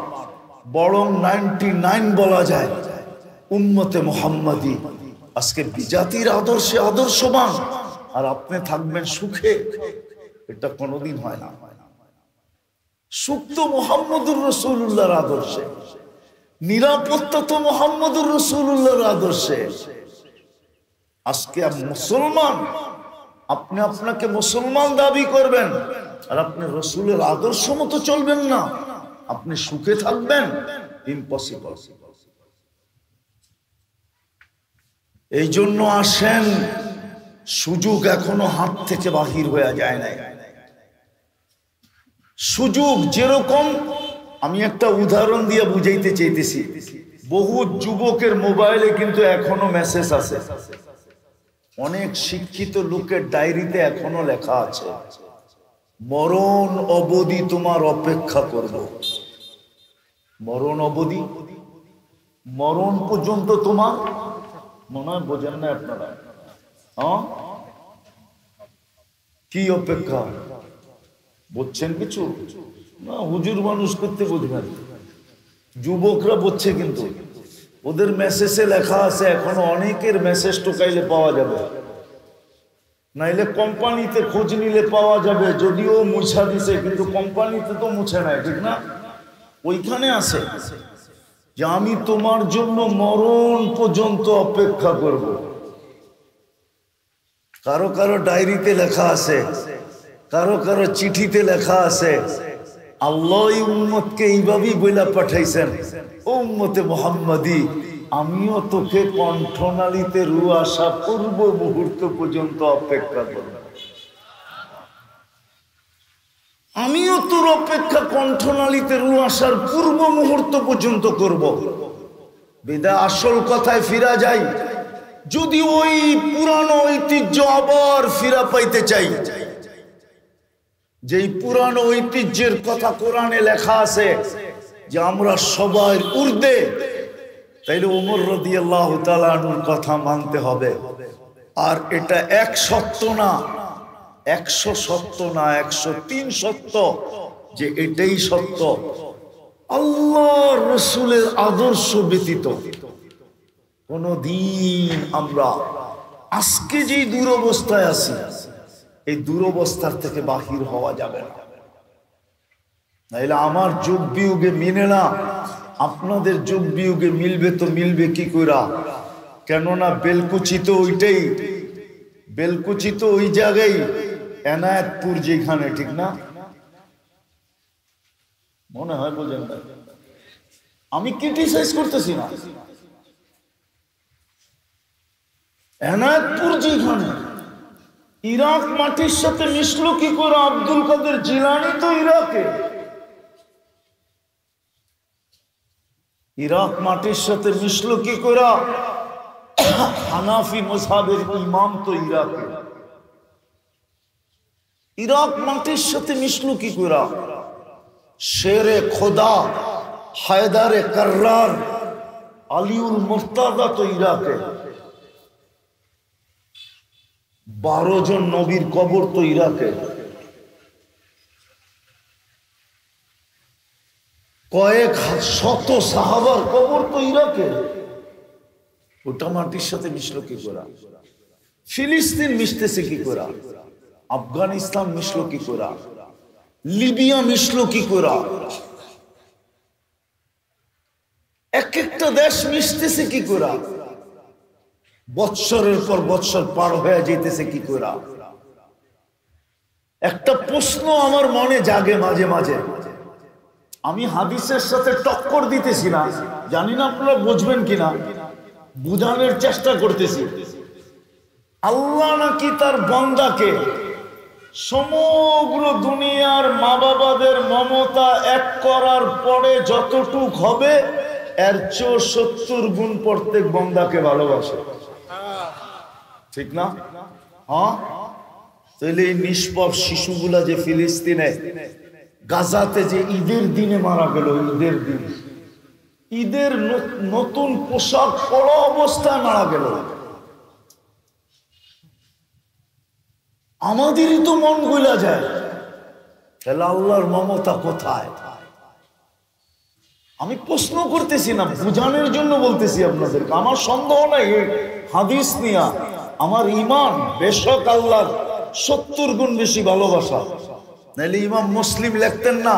বরং 99 বলা যায় উম্মতে মুহাম্মাদি আজকে বিজাতির আদর্শে আদর্শবান, আর আপনি থাকবেন সুখে। এটা কোনোদিন হয় না। সুখ তো মুহাম্মদুর রাসূলুল্লাহর আদর্শে, নিরাপত্তা তো মুহাম্মদুর রাসূলুল্লাহর আদর্শে। আজকে মুসলমান, আপনি আপনাকে মুসলমান দাবি করবেন আর আপনি রাসূলের আদর্শ মতো চলবেন না, আপনি সুখে থাকবেন? ইম্পসিবল। এই জন্য আসেন, সুযোগ এখনো হাত থেকে বাহির হয়ে যায় নাই। সুযোগ যেরকম, আমি একটা উদাহরণ দিয়ে বুঝাইতে চাইতেছি। বহু যুবকের মোবাইলে কিন্তু এখনো মেসেজ আছে, অনেক শিক্ষিত লোকের ডায়েরিতে এখনো লেখা আছে, মরণ অবধি তোমার অপেক্ষা করব। মরণ অবধি, মরণ পর্যন্ত তোমার, মনে হয় বোঝেন না আপনারা? হ্যাঁ, কি অপেক্ষা? বুঝছেন কিছু না? হুজুর মানুষ করতে বুঝবেন, যুবকরা বুঝছে, কিন্তু ওদের মেসেজে লেখা আছে এখনো অনেকের মেসেজ টোকাইলে পাওয়া যাবে, নাইলে কোম্পানিতে খোঁজ নিলে পাওয়া যাবে। যদিও মুছা দিছে, কিন্তু কোম্পানিতে তো মুছে নাই, ঠিক না? ওইখানে আছে যে আমি তোমার জন্য মরণ পর্যন্ত অপেক্ষা করব। কারো কারো ডায়েরিতে লেখা আছে, কারো কারো চিঠিতে লেখা আছে। আল্লাহ উম্মতকে এইভাবেই বইলা পাঠাইছেন, ও উম্মতে মুহাম্মাদি, আমিও তোকে কণ্ঠনালীতে রু আসা পূর্ব মুহূর্ত পর্যন্ত অপেক্ষা করব। আমিও তোর অপেক্ষা কণ্ঠনালীতে রু আসার পূর্ব মুহূর্ত পর্যন্ত করব। বিদায় আসল কথায় ফিরা যাই, যদি ওই পুরানো ঐতিহ্য আবার ফিরা পাইতে চাই, যেই পুরানো ঐতিহ্যের কথা কোরআনে লেখা আছে যে আমরা সবাই ঊর্ধ্বে, তাইলে ওমর রাদিয়াল্লাহু তাআলা আনহুর কথা মানতে হবে। আর এটা এক সত্য না, 100 সত্য না, 103 সত্য, যে এটাই সত্য। আল্লাহ রসুলের আদর্শ ব্যতীত কোনদিন আমরা আজকে যে দুরবস্থায় আছি, এই দুরবস্থার থেকে বাহির হওয়া যাবে না। নাইলে আমার যুগ বিয়োগে মিলে না, আপনাদের যুগ বিয়োগে মিলবে তো মিলবে কি কইরা? কেননা বেলকুচি তো ওইটাই, বেলকুচি তো ওই জায়গায়, এনায়েতপুর যেখানে, ঠিক না? মনে হয় বোঝেন না, আমি ক্রিটিসাইজ করতেছি না। এনায়েতপুর যেখানে, ইরাক মাটির সাথে মিশলো কি করে? আব্দুল কাদের জিলানী তো ইরাকে, ইরাক মাটির সাথে মিশলো কি করে? হানাফি মাযহাবের ইমাম তো ইরাকে, ইরাক মাটির সাথে মিশলো কি করে? শেরে খোদা হায়দারে কার্রার আলিউল মুর্তাজা তো ইরাকে, 12 জন নবীর কবর তো ইরাকে, কয়েক শত সাহাবার কবর তো ইরাকে। ওটা মাটির সাথে মিশলো কি করে? ফিলিস্তিন মিশতেছে কি করে? আফগানিস্তান মিশলো কি করে? লিবিয়া মিশলো কি করে? এক একটা দেশ মিশতেছে কি করে? বৎসরের পর বৎসর পার হয়ে যেতেছে কি করে? একটা প্রশ্ন আমার মনে জাগে মাঝে মাঝে, আমি হাদিসের সাথে টক্কর দিতেছি না, জানি না আপনারা বুঝবেন কিনা, বুঝানোর চেষ্টা করতেছি। আল্লাহ নাকি তার বান্দাকে সমগ্র দুনিয়ার মা বাবাদের মমতা এক করার পরে যতটুক হবে এর 70 গুণ প্রত্যেক বান্দাকে ভালোবাসে, ঠিক না? হ্যাঁ, তাহলে এই নিষ্পাপ শিশুগুলা যে ফিলিস্তিনে গাজাতে যে ঈদের দিনে মারা গেল, ঈদের দিন, ঈদের নতুন পোশাক পরা অবস্থায় মারা গেল, আমাদেরই তো মন গলা যায়, তাহলে আল্লাহর মমতা কোথায়? আমি প্রশ্ন করতেছি না, বুঝানোর জন্য বলতেছি আপনাদেরকে। আমার সন্দেহ নাই হাদিস নিয়া, আমার ঈমান বেশক আল্লাহর 70 গুণ বেশি ভালোবাসা, নাহলে ইমাম মুসলিম লিখতেন না।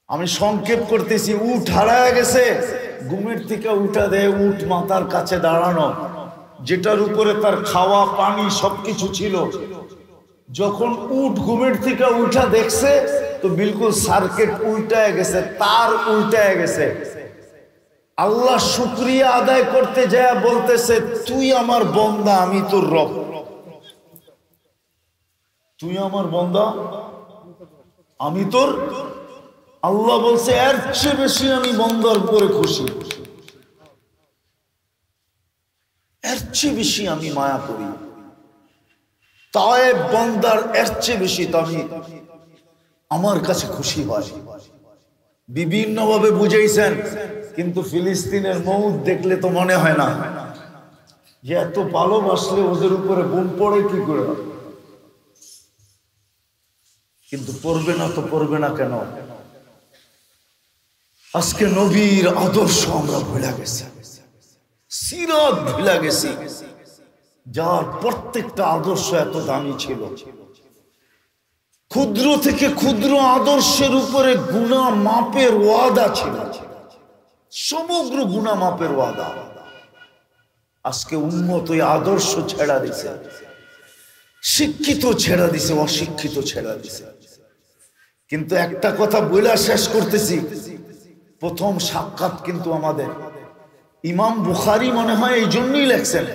আমি সংক্ষেপ করতেছি, উট হারায় গেছে, ঘুমের থেকে উঠা দেয়, উট মাথার কাছে দাঁড়ানো, যেটার উপরে তার খাওয়া পানি সবকিছু ছিল। যখন উট ঘুমের থেকে উঠা দেখছে তো বিলকুল সার্কিট উল্টায় গেছে, তার উল্টায় গেছে। আল্লাহ শুকরিয়া আদায় করতে যায় বলতেছে, তুই আমার বান্দা, আমি তোর রব। তুই আমার বান্দা, আমি তোর। আল্লাহ বলছে এর চেয়ে বেশি আমি বান্দার উপরে খুশি, এর চেয়ে বেশি আমি মায়া করি। তায়েব বান্দার এর চেয়ে বেশি তো আমি আমার কাছে খুশি হয়। বিভিন্ন ভাবে বুঝাইছেন, কিন্তু ফিলিস্তিনের মৌত দেখলে তো মনে হয় না যে এত ভালোবাসলে ওদের উপরে বোম পড়ে কি করে। কিন্তু পড়বে না তো পড়বে না কেন? আজকে নবীর আদর্শ আমরা ভুলে গেছি, সিরাত ভুলে গেছি, যার প্রত্যেকটা আদর্শ এত দামি ছিল। ক্ষুদ্র থেকে ক্ষুদ্র আদর্শের উপরে গুনাহ মাপের ওয়াদা ছিল, সমগ্র গুনাহ মাপের ওয়াদা। আজকে উম্মত ওই আদর্শ ছেড়া দিছে, শিক্ষিত ছেড়া দিছে, অশিক্ষিত ছেড়া দিছে। কিন্তু একটা কথা বলে শেষ করতেছি, প্রথম সাক্ষাৎ কিন্তু আমাদের ইমাম বুখারী মনে হয় এই জন্যই লেখছেন,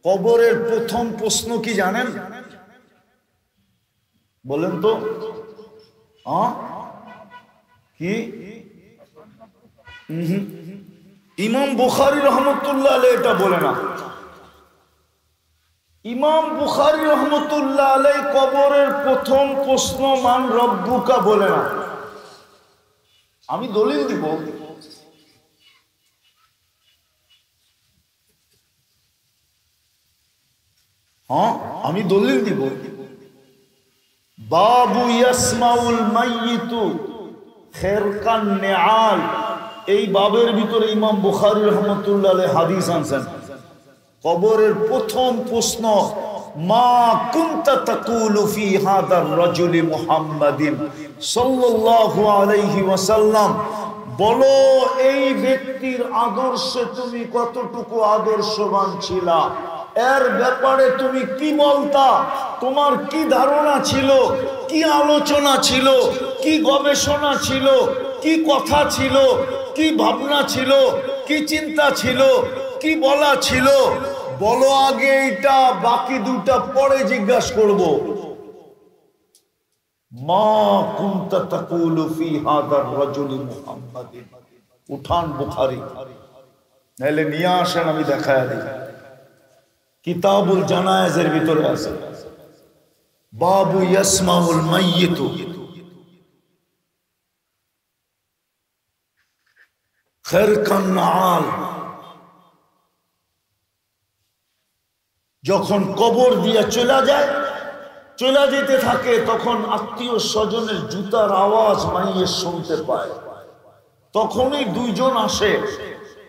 কবরের প্রথম প্রশ্ন কি জানেন? বলেন তো কি? ইমাম বুখারী রহমতুল্লাহ আলাইহি এটা বলে না। ইমাম বুখারী রহমতুল্লাহ আলাইহি কবরের প্রথম প্রশ্ন মান রব্বুকা বলে না। আমি দলিল দিব, হ্যাঁ আমি দলিল দিব। বাবু ইয়াসমাউল মাইয়িতু খেরকান নিআল, এই বাবের ভিতরে ইমাম বুখারী রাহমাতুল্লাহ আলাইহি হাদিস আনছেন। কবরের প্রথম প্রশ্ন, মা কুনতা তাকুলু ফি হাদার রাজুলি মুহাম্মাদিন সাল্লাল্লাহু আলাইহি ওয়াসাল্লাম, বলো এই ব্যক্তির আদর্শে তুমি কতটুকু আদর্শবান ছিলা, এর ব্যাপারে তুমি কি বলতা, তোমার কি ধারণা ছিল, কি আলোচনা ছিল, কি গবেষণা ছিল, কি কথা ছিল, কি ভাবনা ছিল, কি চিন্তা ছিল, কি বলা ছিল, বলো আগে এটা, বাকি দুটা পরে জিজ্ঞাসা করব। মা কুনতা তাকুলু ফি হাদার রাজুলি মুহাম্মাদিন, উঠান বুখারী, নাইলে নিয়ে আসেন আমি দেখায় দিই। কিতাবুল জানায়েজের ভিতরে আছে, বাবু ইয়াসমাউল মাইয়িতু খেরকান নিআল, যখন কবর দিয়ে চলে যেতে থাকে তখন আত্মীয় স্বজনের জুতার আওয়াজ মাইয়ের শুনতে পায়। তখনই দুইজন আসে,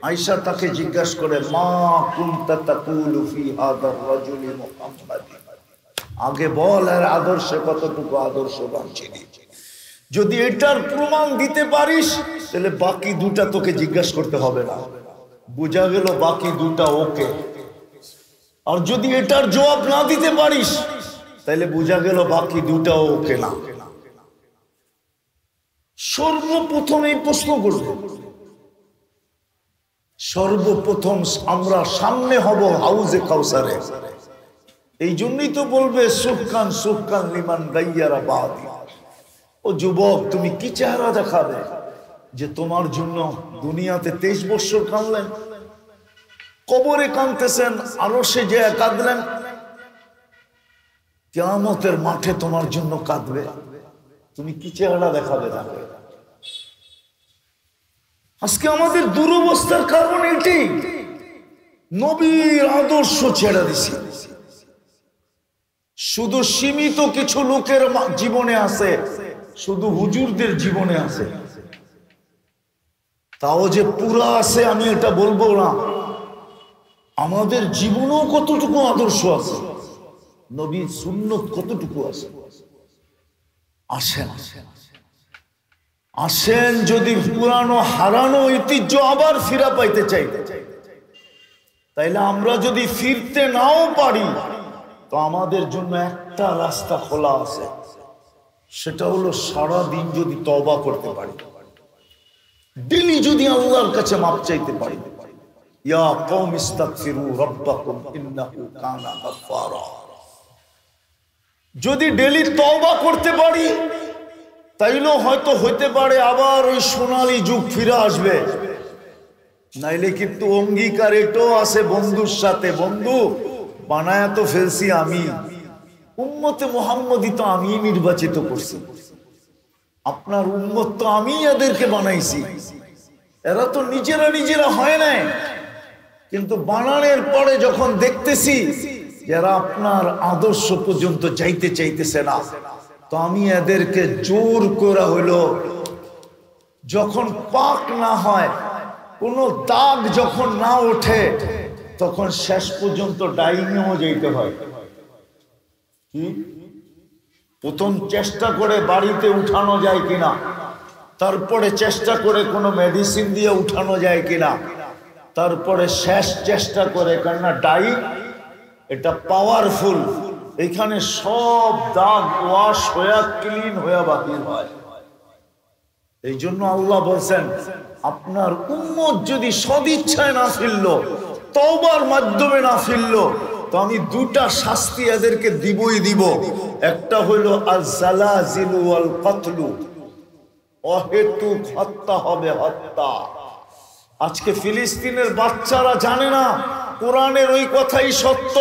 আয়েশা তাকে জিজ্ঞাসা করে, মা কুনতা তাকুলু ফি হাদার রাজুলি মুহাম্মাদিন, আগে বল এর আদর্শে কতটুকু আদর্শবান ছিলি। যদি এটার প্রমাণ দিতে পারিস তাহলে বাকি দুটা তোকে জিজ্ঞাসা করতে হবে না, বোঝা গেল বাকি দুটা ওকে। আর যদি এটার জবাব না দিতে পারিস তাহলে বোঝা গেল বাকি দুটাও ওকে না। সর্বপ্রথম এই প্রশ্ন করব, সর্বপ্রথম আমরা সামনে হব হাউজে কাউসারে। এই জন্যই তো বলবে সুফকান সুফকান লিমান গাইয়ারা বাদি। ও যুবক, তুমি কি চেহারা দেখাবে যে তোমার জন্য দুনিয়াতে 23 বছর কাঁদলেন, কবরে কাঁদতেছেন, আরো সে যে কাঁদলেন, কিয়ামতের মাঠে তোমার জন্য কাঁদবে, তুমি কি চেহারা দেখাবে তাকে? আজকে আমাদের দুরবস্থার কারণ এটি, নবীর আদর্শ ছেড়ে দিছি। শুধু সীমিত কিছু লোকের জীবনে আছে, শুধু হুজুরদের জীবনে আছে, তাও যে পুরা আছে আমি এটা বলবো না। আমাদের জীবনেও কতটুকু আদর্শ আছে, নবীর সুন্নত কতটুকু আছে। আসেন আসেন, যদি পুরানো হারানো ঐতিহ্য আবার ফিরা পাইতে চাই, তাইলে আমরা যদি ফিরতে নাও পারি তো আমাদের জন্য একটা রাস্তা খোলা আছে, সেটা হলো সারা দিন যদি তওবা করতে পারি, ডেইলি যদি আল্লাহর কাছে মাপ চাইতে পারি। ইয়া কওম ইস্তাগফিরু রাব্বাকুম ইন্নাহু কানা গাফফারা। যদি ডেইলি তওবা করতে পারি তাইলেও হয়তো হইতে পারে আবার ওই সোনালী যুগ ফিরে আসবে। নাইলে কিন্তু অঙ্গীকার এটাও আছে বন্ধুর সাথে, বন্ধু বানায়া তো ফেলছি আমি, উম্মতে মুহাম্মদী তো আমি নির্বাচিত করছি, আপনার উম্মত তো আমি এদেরকে বানাইছি, এরা তো নিজেরা হয় নাই। কিন্তু বানানোর পরে যখন দেখতেছি যারা আপনার আদর্শ পর্যন্ত যাইতে চাইতেছে না, তো আমি এদেরকে জোর করা হইলো, যখন পাক না হয়, কোনো দাগ যখন না ওঠে, তখন শেষ পর্যন্ত ডাইনিও যাইতে হয়। কি প্রথম চেষ্টা করে বাড়িতে উঠানো যায় কিনা, তারপরে চেষ্টা করে কোনো মেডিসিন দিয়ে উঠানো যায় কিনা, তারপরে শেষ চেষ্টা করে, কেননা ডাই এটা পাওয়ারফুল, এখানে সব দাগ ওয়াশ হয়ে ক্লিন হয়ে বাহির হয়। এই জন্য আল্লাহ বলছেন, আপনার উম্মত যদি সদিচ্ছায় না ফিরল, তওবার মাধ্যমে না ফিরল, তো আমি দুটা শাস্তি এদেরকে দিবই দিব। একটা হইল আজ-জালাজিলু ওয়াল কতলু, অহেতুক হত্যা হবে, হত্যা। আজকে ফিলিস্তিনের বাচ্চারা জানে না কোরআনের ওই কথাই সত্য,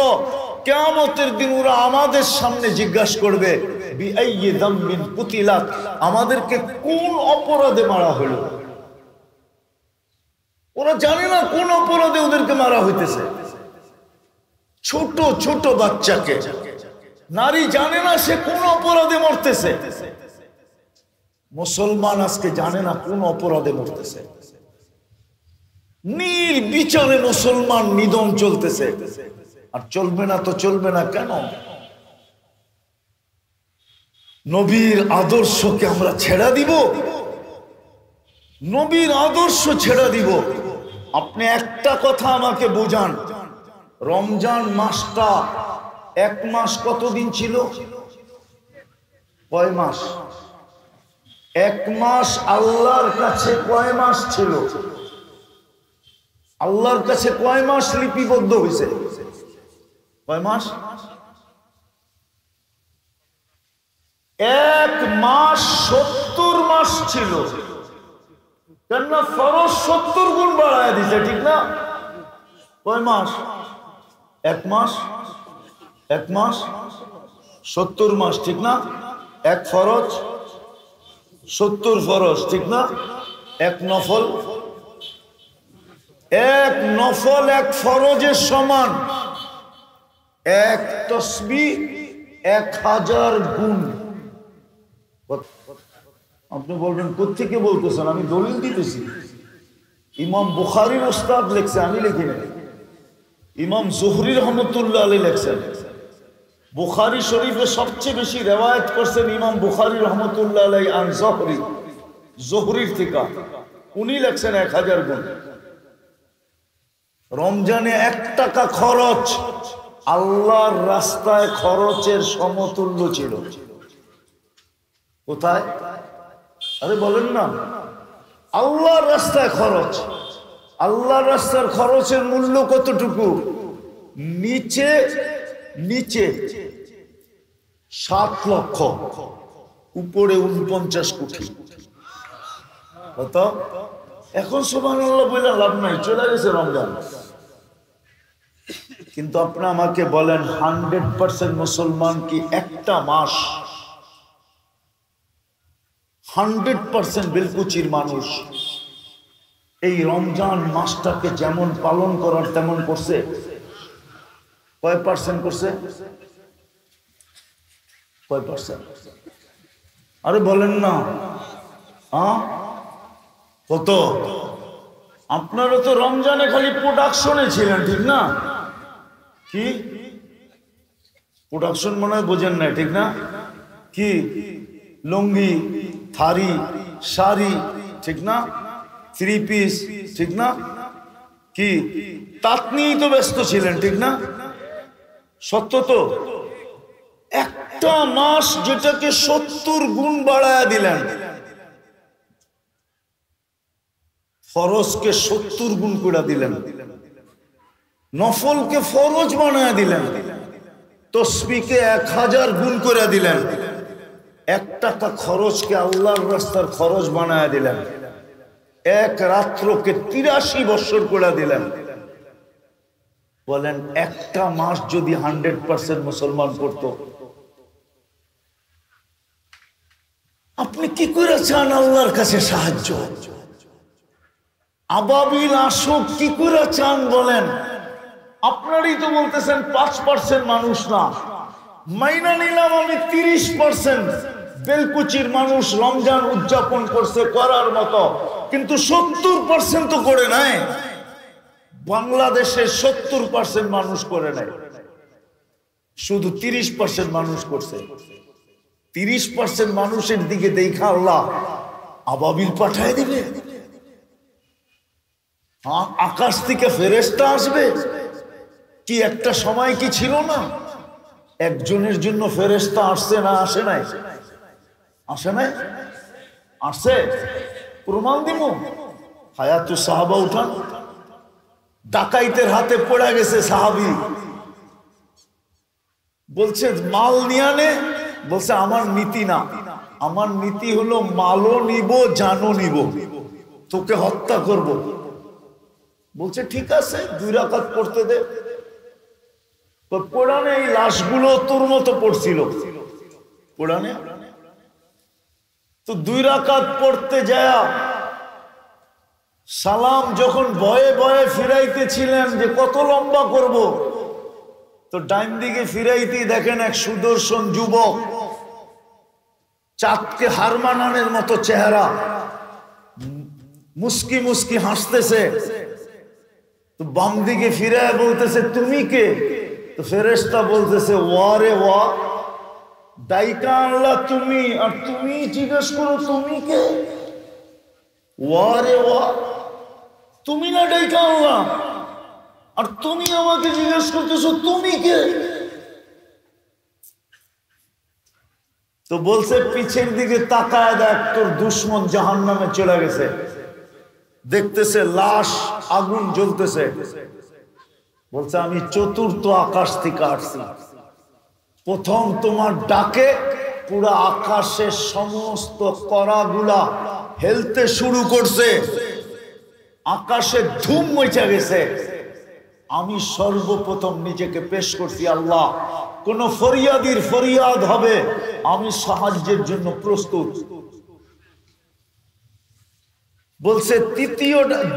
কিয়ামতের দিন ওরা আমাদের সামনে জিজ্ঞাসা করবে বিআইয়ি যামবিন কুতিলাত, আমাদেরকে কোন অপরাধে মারা হলো। ওরা জানে না কোন অপরাধে ওদেরকে মারা হইতেছে। ছোট ছোট বাচ্চাকে, নারী জানে না সে কোন অপরাধে মরতেছে। মুসলমান আজকে জানে না কোন অপরাধে মরতেছে। নির্বিচারে মুসলমান নিধন চলতেছে। আর চলবে না তো চলবে না কেন? নবীর আদর্শকে আমরা ছেড়া দিব? নবীর আদর্শ ছেড়া দিব? আপনি একটা কথা আমাকে বুঝান, রমজান মাসটা এক মাস কতদিন ছিল? কয় মাস? এক মাস আল্লাহর কাছে কয় মাস ছিল? আল্লাহর কাছে কয় মাস লিপিবদ্ধ হয়েছে? কয় মাস? এক মাস 70 মাস ছিল। কেননা ফরজ 70 গুণ বাড়ায় দিছে, ঠিক না? কয় মাস? এক মাস। এক মাস 70 মাস, ঠিক না? এক ফরজ 70 ফরজ, ঠিক না? এক নফল, এক ফরজের সমান। এক তসবিহ 1000 গুণ। আপনি বলবেন কোত্থেকে বলতেছেন? আমি দলিল দিতেছি। ইমাম বুখারীর উস্তাদ লেখছে, আমি লিখি না। ইমাম জোহরি রহমতুল্লাহ আলাইহি লেখছেন। বুখারী শরীফে সবচেয়ে বেশি রিওয়ায়াত করছেন ইমাম বুখারী রহমতুল্লাহ আলাইহি আন জোহরি, জোহরির থেকে। উনি লেখছেন 1000 গুণ। রমজানে 1 টাকা খরচ আল্লাহর রাস্তায় খরচের সমতুল্য ছিল। কোথায়? আরে বলেন না, আল্লাহর রাস্তায় খরচ। আল্লাহর রাস্তার খরচের মূল্য কতটুকু? নিচে নিচে 7 লক্ষ, উপরে 49 কোটি। কত? এখন সুবহানাল্লাহ বলে লাভ নাই, চলে গেছে রমজান। কিন্তু আপনি আমাকে বলেন 100% মুসলমান কি একটা মাস 100% বেলকুচির মানুষ এই রমজান মাসটাকে যেমন পালন করার তেমন করছে? কয় পার্সেন্ট করছে? কয় পার্সেন্ট? আরে বলেন না। কত? আপনারা তো রমজানে খালি প্রোডাকশনে ছিলেন, ঠিক না? কি প্রোডাকশন মনে হয় বোঝেন না, ঠিক না? কি লুঙ্গি, থারি, শাড়ি, ঠিক না? 3 পিস, ঠিক না? কি তাত নিয়েই তো ব্যস্ত ছিলেন, ঠিক না? সত্য তো? একটা মাস যেটাকে 70 গুণ বাড়ায়া দিলেন, ফরজকে 70 গুণ করে দিলেন, নফলকে ফরজ বানায়া দিলেন, তসবিহকে 1000 গুণ করে দিলেন, 1 টাকা খরচকে আল্লাহর রাস্তার খরচ বানায়া দিলেন, এক রাত্রকে 83 বছর করে দিলেন। বলেন একটা মাস যদি 100% মুসলমান করত, আপনি কি করে চান আল্লাহর কাছে সাহায্য? আবাবিল আসুক কি করে চান বলেন? আপনারই তো বলতেছেন 5% মানুষ না, মাইনা নিলাম আমি 30% বেলকুচির মানুষ রমজান উদযাপন করছে করার মতো, কিন্তু 70% তো করে নাই। বাংলাদেশের 70% মানুষ করে নাই, শুধু 30% মানুষ করছে। 30% মানুষের দিকে দেখা আল্লাহ আবাবিল পাঠায় দিবে? আকাশ থেকে ফেরেশতা আসবে? কি একটা সময় কি ছিল না একজনের জন্য ফেরেশতা আসছে না? আসে নাই? আসে নাই? আসছে। প্রমাণ দিব। হায়াতু সাহাবা উঠান, ডাকাইতের হাতে পড়ে গেছে সাহাবী, বলছে মাল নিয়ে আনে, বলছে আমার নীতি না, আমার নীতি হলো মালও নিব জানও নিব, তোকে হত্যা করব। বলছে ঠিক আছে 2 রাকাত পড়তে দে। কোরআনে এই লাশগুলো তোর মতো পড়ছিল কোরআনে। তো 2 রাকাত পড়তে যায় সালাম যখন ভয়ে ভয়ে ফিরাইতেছিলেন যে কত লম্বা করব, তো ডাইন দিকে ফিরাইতেই দেখেন এক সুদর্শন যুবক, চাঁদকে হার মানানোর মতো চেহারা, মুস্কি মুস্কি হাসতেছে। তো বাম দিকে ফিরে বলতেছে তুমি কে? তো ফেরেশতা বলতেছে ওয়া রে ওয়া, ডাইকা আল্লাহ তুমি, আর তুমি জিজ্ঞেস করো তুমি কে? ওয়া রে ওয়া, তুমি না ডাইকা আল্লাহ, আর তুমি আমাকে জিজ্ঞেস করতেছো তুমি কে? তো বলছে পিছের দিকে তাকায় দেখ, তোর দুশ্মন জাহান্নামে চলে গেছে। দেখতেছে লাশ আগুন জ্বলতেছে। বলছে আমি 4th আকাশ থেকে আসছি। প্রথম তোমার ডাকে পুরা আকাশের সমস্ত করাগুলা হেলতে শুরু করছে, আকাশে ধুম মচে গেছে। আমি সর্বপ্রথম নিজেকে পেশ করছি, আল্লাহ কোন ফরিয়াদির ফরিয়াদ হবে, আমি সাহায্যের জন্য প্রস্তুত। বলছে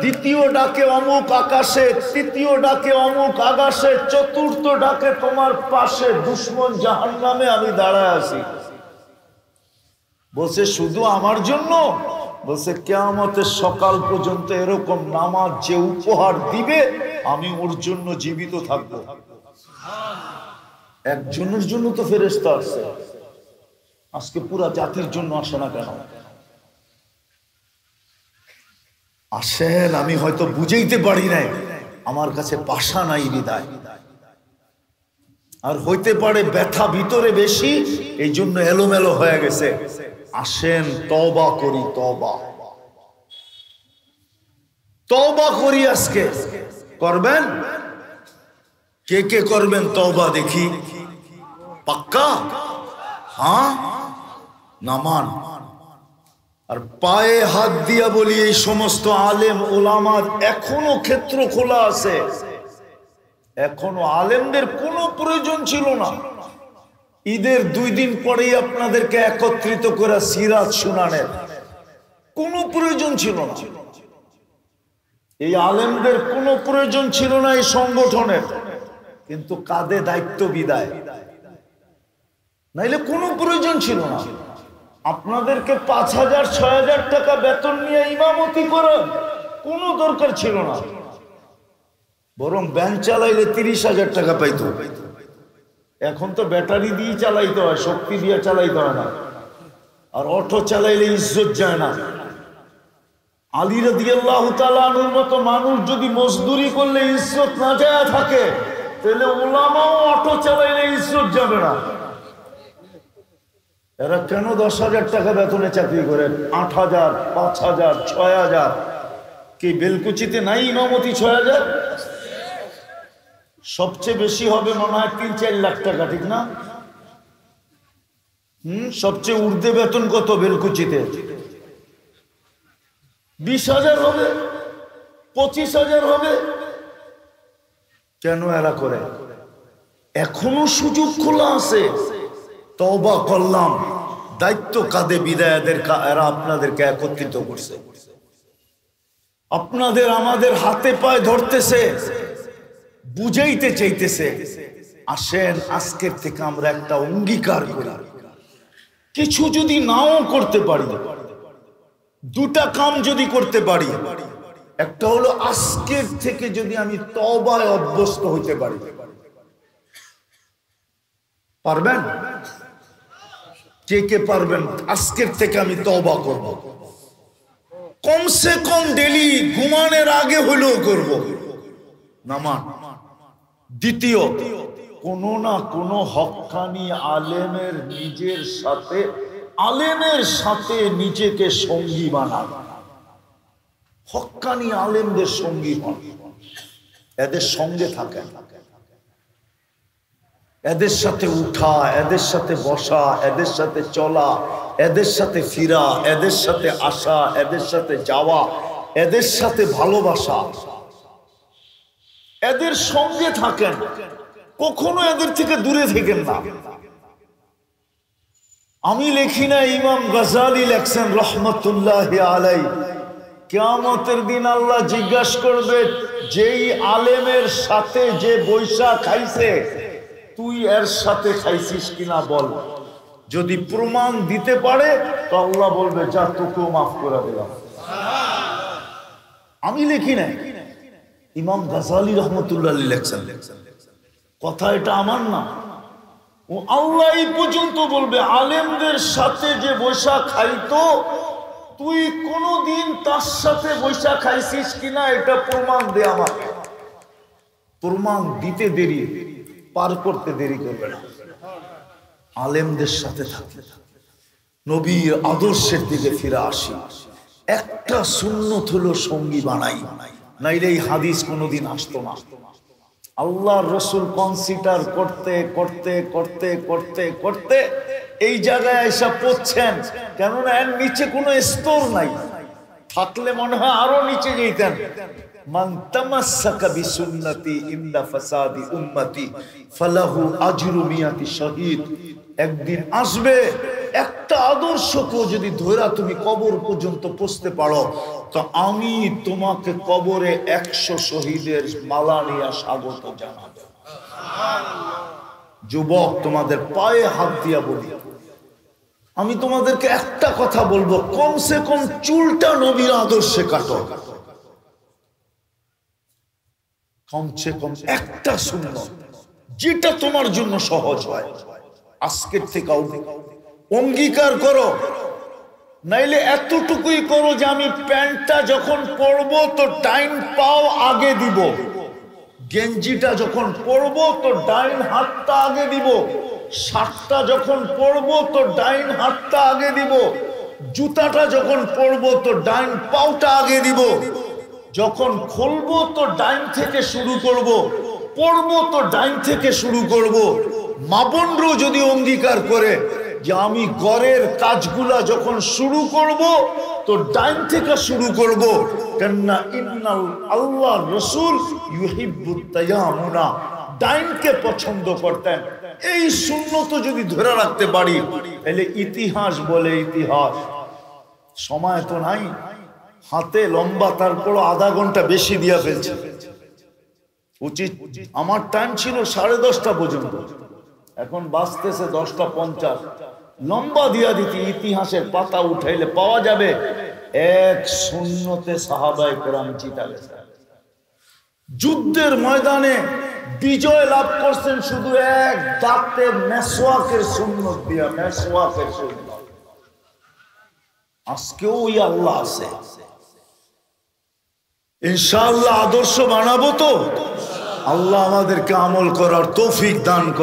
দ্বিতীয় ডাকে অমুক আকাশে, তৃতীয় ডাকে অমুক আকাশে, 4th ডাকে তোমার পাশে দুশ্মন জাহান্নামে আমি দাঁড়ায় আছি। বলছে শুধু আমার জন্য? বলছে কিয়ামতের সকাল পর্যন্ত এরকম নামাজ যে উপহার দিবে আমি ওর জন্য জীবিত থাকবো। একজনের জন্য তো ফেরেশতা আসছে, আজকে পুরা জাতির জন্য আসে না কেন? আসেন, আমি হয়তো বুঝাইতে পারি নাই, আমার কাছে ভাষা নাই বিদায়, আর হইতে পারে ব্যথা ভিতরে বেশি, এই জন্য এলোমেলো হয়ে গেছে। আসেন তওবা করি, তওবা করি। আজকে করবেন? কে কে করবেন তওবা দেখি? পাক্কা? হ্যাঁ, নামান। আর পায়ে হাত দিয়া বলি, এই সমস্ত আলেম ওলামার এখনো ক্ষেত্র খোলা আছে। এখনো আলেমদের কোনো প্রয়োজন ছিল না ঈদের 2 দিন পরেই আপনাদেরকে একত্রিত করে সিরাত শুনানের, কোনো প্রয়োজন ছিল না। এই আলেমদের কোনো প্রয়োজন ছিল না এই সংগঠনের, কিন্তু কাঁধে দায়িত্ব বিদায়, নাইলে কোনো প্রয়োজন ছিল না। আপনাদেরকে 5,000 6,000 টাকা বেতন নিয়ে ইমামতি করার কোনো দরকার ছিল না, বরং ব্যাংক চালাইলে 30,000 টাকা পাইতো। এখন তো ব্যাটারি দিয়ে চালাইতে হয়, শক্তি দিয়ে চালাইতে হয় না। আর অটো চালাইলে ইজ্জত যায় না। আলী রাদিয়াল্লাহু তাআলা আনহুর মতো মানুষ যদি মজদুরি করলে ইজ্জত না যায় থাকে, তাহলে উলামাও অটো চালাইলে ইজ্জত যাবে না। এরা কেন 10,000 টাকা বেতনে চাকরি করেন? 8,000 5,000 6,000? কি বেলকুচিতে নাই ইমামতি 6,000? সবচেয়ে বেশি হবে মনে হয় 3-4 লাখ টাকা, ঠিক না? সবচেয়ে ঊর্ধ্বে বেতন কত বেলকুচিতে? 20,000 হবে, 25,000 হবে। কেন এরা করে? এখনো সুযোগ খোলা আছে। তওবা করলাম, দায়িত্ব কাঁধে বিদায়, এরা আপনাদেরকে একত্রিত করছে, আপনাদের আমাদের হাতে পায়ে ধরতেছে, বুঝাইতে চাইতেছে। আসেন আজকের থেকে আমরা একটা অঙ্গীকার করি, কিছু যদি নাও করতে পারি, 2টা কাম যদি করতে পারি। একটা হলো আজকের থেকে যদি আমি তওবায় অভ্যস্ত হইতে পারি। পারবেন? কে কে পারবেন? আজকের থেকে আমি তওবা করব, কমসে কম ডেলি ঘুমানোর আগে হলেও করব নামাজ। দ্বিতীয়, কোনো না কোনো হক্কানি আলেমের সাথে নিজেকে সঙ্গী বানান। হক্কানি আলেমদের সঙ্গী হন, এদের সঙ্গে থাকেন, এদের সাথে উঠা, এদের সাথে বসা, এদের সাথে চলা, এদের সাথে ফিরা, এদের সাথে আসা, এদের সাথে যাওয়া, এদের সাথে ভালোবাসা, এদের সঙ্গে থাকেন। কখনো এদের থেকে দূরে থেকেন না। আমি লিখি না, ইমাম গাজালি লেখছেন রহমতুল্লাহি আলাইহি, কিয়ামতের দিন আল্লাহ জিজ্ঞাসা করবে, যেই আলেমের সাথে যে বৈশা খাইছে তুই এর সাথে খাইছিস কিনা বল। যদি প্রমাণ দিতে পারে তো আল্লাহ বলবে যা, তোকেও মাফ করে দিলাম। আমি লিখি না, ইমাম গাজালি রহমতুল্লাহ লেখছেন। কথা এটা আমার না, ও আল্লাহ এই পর্যন্ত বলবে, আলেমদের সাথে যে বৈশা খাইতো তুই কোনদিন তার সাথে বৈশা খাইছিস কিনা এটা প্রমাণ দে আমাকে। প্রমাণ দিতে দেরি, পার করতে দেরি করবে না। আলেমদের সাথে থাকতে নবীর আদর্শের দিকে ফিরে আসি। একটা সুন্নত হলো সঙ্গী বানাই, নাইলে এই হাদিস কোনোদিন আসতো না। আল্লাহর রাসূল কনসিডার করতে করতে করতে করতে করতে এই জায়গায় এসে পড়ছেন, কেননা এর নিচে কোনো স্তর নাই। থাকলে মনে হয় আরো নিচে যেতেন। মান তামাসসাকা বিসুন্নতি ইনদা ফাসাদি উম্মতি ফালাহু আজরু মিয়াতি শহীদ। একদিন আসবে, একটা আদর্শকে যদি ধরে তুমি কবর পর্যন্ত পৌঁছতে পারো তো আমি তোমাকে কবরে 100 শহীদের মালা নিয়ে স্বাগত জানাবো। যুবক, তোমাদের পায়ে হাত দিয়া বলি, আমি তোমাদেরকে একটা কথা বলবো, কমসে কম চুলটা নবীর আদর্শে কাটো। কমসে কম একটা সুন্নত, যেটা তোমার জন্য সহজ হয়, আজকের থেকে অঙ্গীকার করো। নাইলে এতটুকুই করো যে আমি প্যান্টটা যখন পরবো তো ডাইন পাও আগে দিব, গেঞ্জিটা যখন পরবো তো ডাইন হাতটা আগে দিব, শার্টটা যখন পরবো তো ডাইন হাতটা আগে দিব, জুতাটা যখন পরবো তো ডাইন পাওটা আগে দিব, যখন খুলবো তো ডাইন থেকে শুরু করব, পরবো তো ডাইন থেকে শুরু করব। মা বোনরাও যদি অঙ্গীকার করে যে আমি ঘরের কাজগুলা যখন শুরু করব তো ডাইন থেকে শুরু করব, কেননা ইন্নাল আল্লাহ রাসূল ইউহিব্বুত তায়ামুনা, ডাইনকে পছন্দ করতেন। এই সুন্নত যদি ধরে রাখতে পারি তাহলে ইতিহাস বলে ইতিহাস। সময় তো নাই হাতে, লম্বা, তারপর আধা ঘন্টা বেশি দিয়া ফেলছে। উচিত, আমার টাইম ছিল 10:30 পর্যন্ত, এখন বাজতেছে 10:50। লম্বা দিয়া দিতি, ইতিহাসের পাতা উঠাইলে পাওয়া যাবে এক সুন্নতে সাহাবায়ে কেরাম জিতা গেছে। যুদ্ধের ময়দানে বিজয় লাভ করছেন শুধু এক দাঁতের মেসওয়াকের সুন্নত দিয়া, মেসওয়াকের সুন্নত। আজকেও ওই আল্লাহ আছে, ইনশাআল্লাহ আদর্শ বানাবো তো। আল্লাহ আমাদেরকে আমল করার তৌফিক দান করে।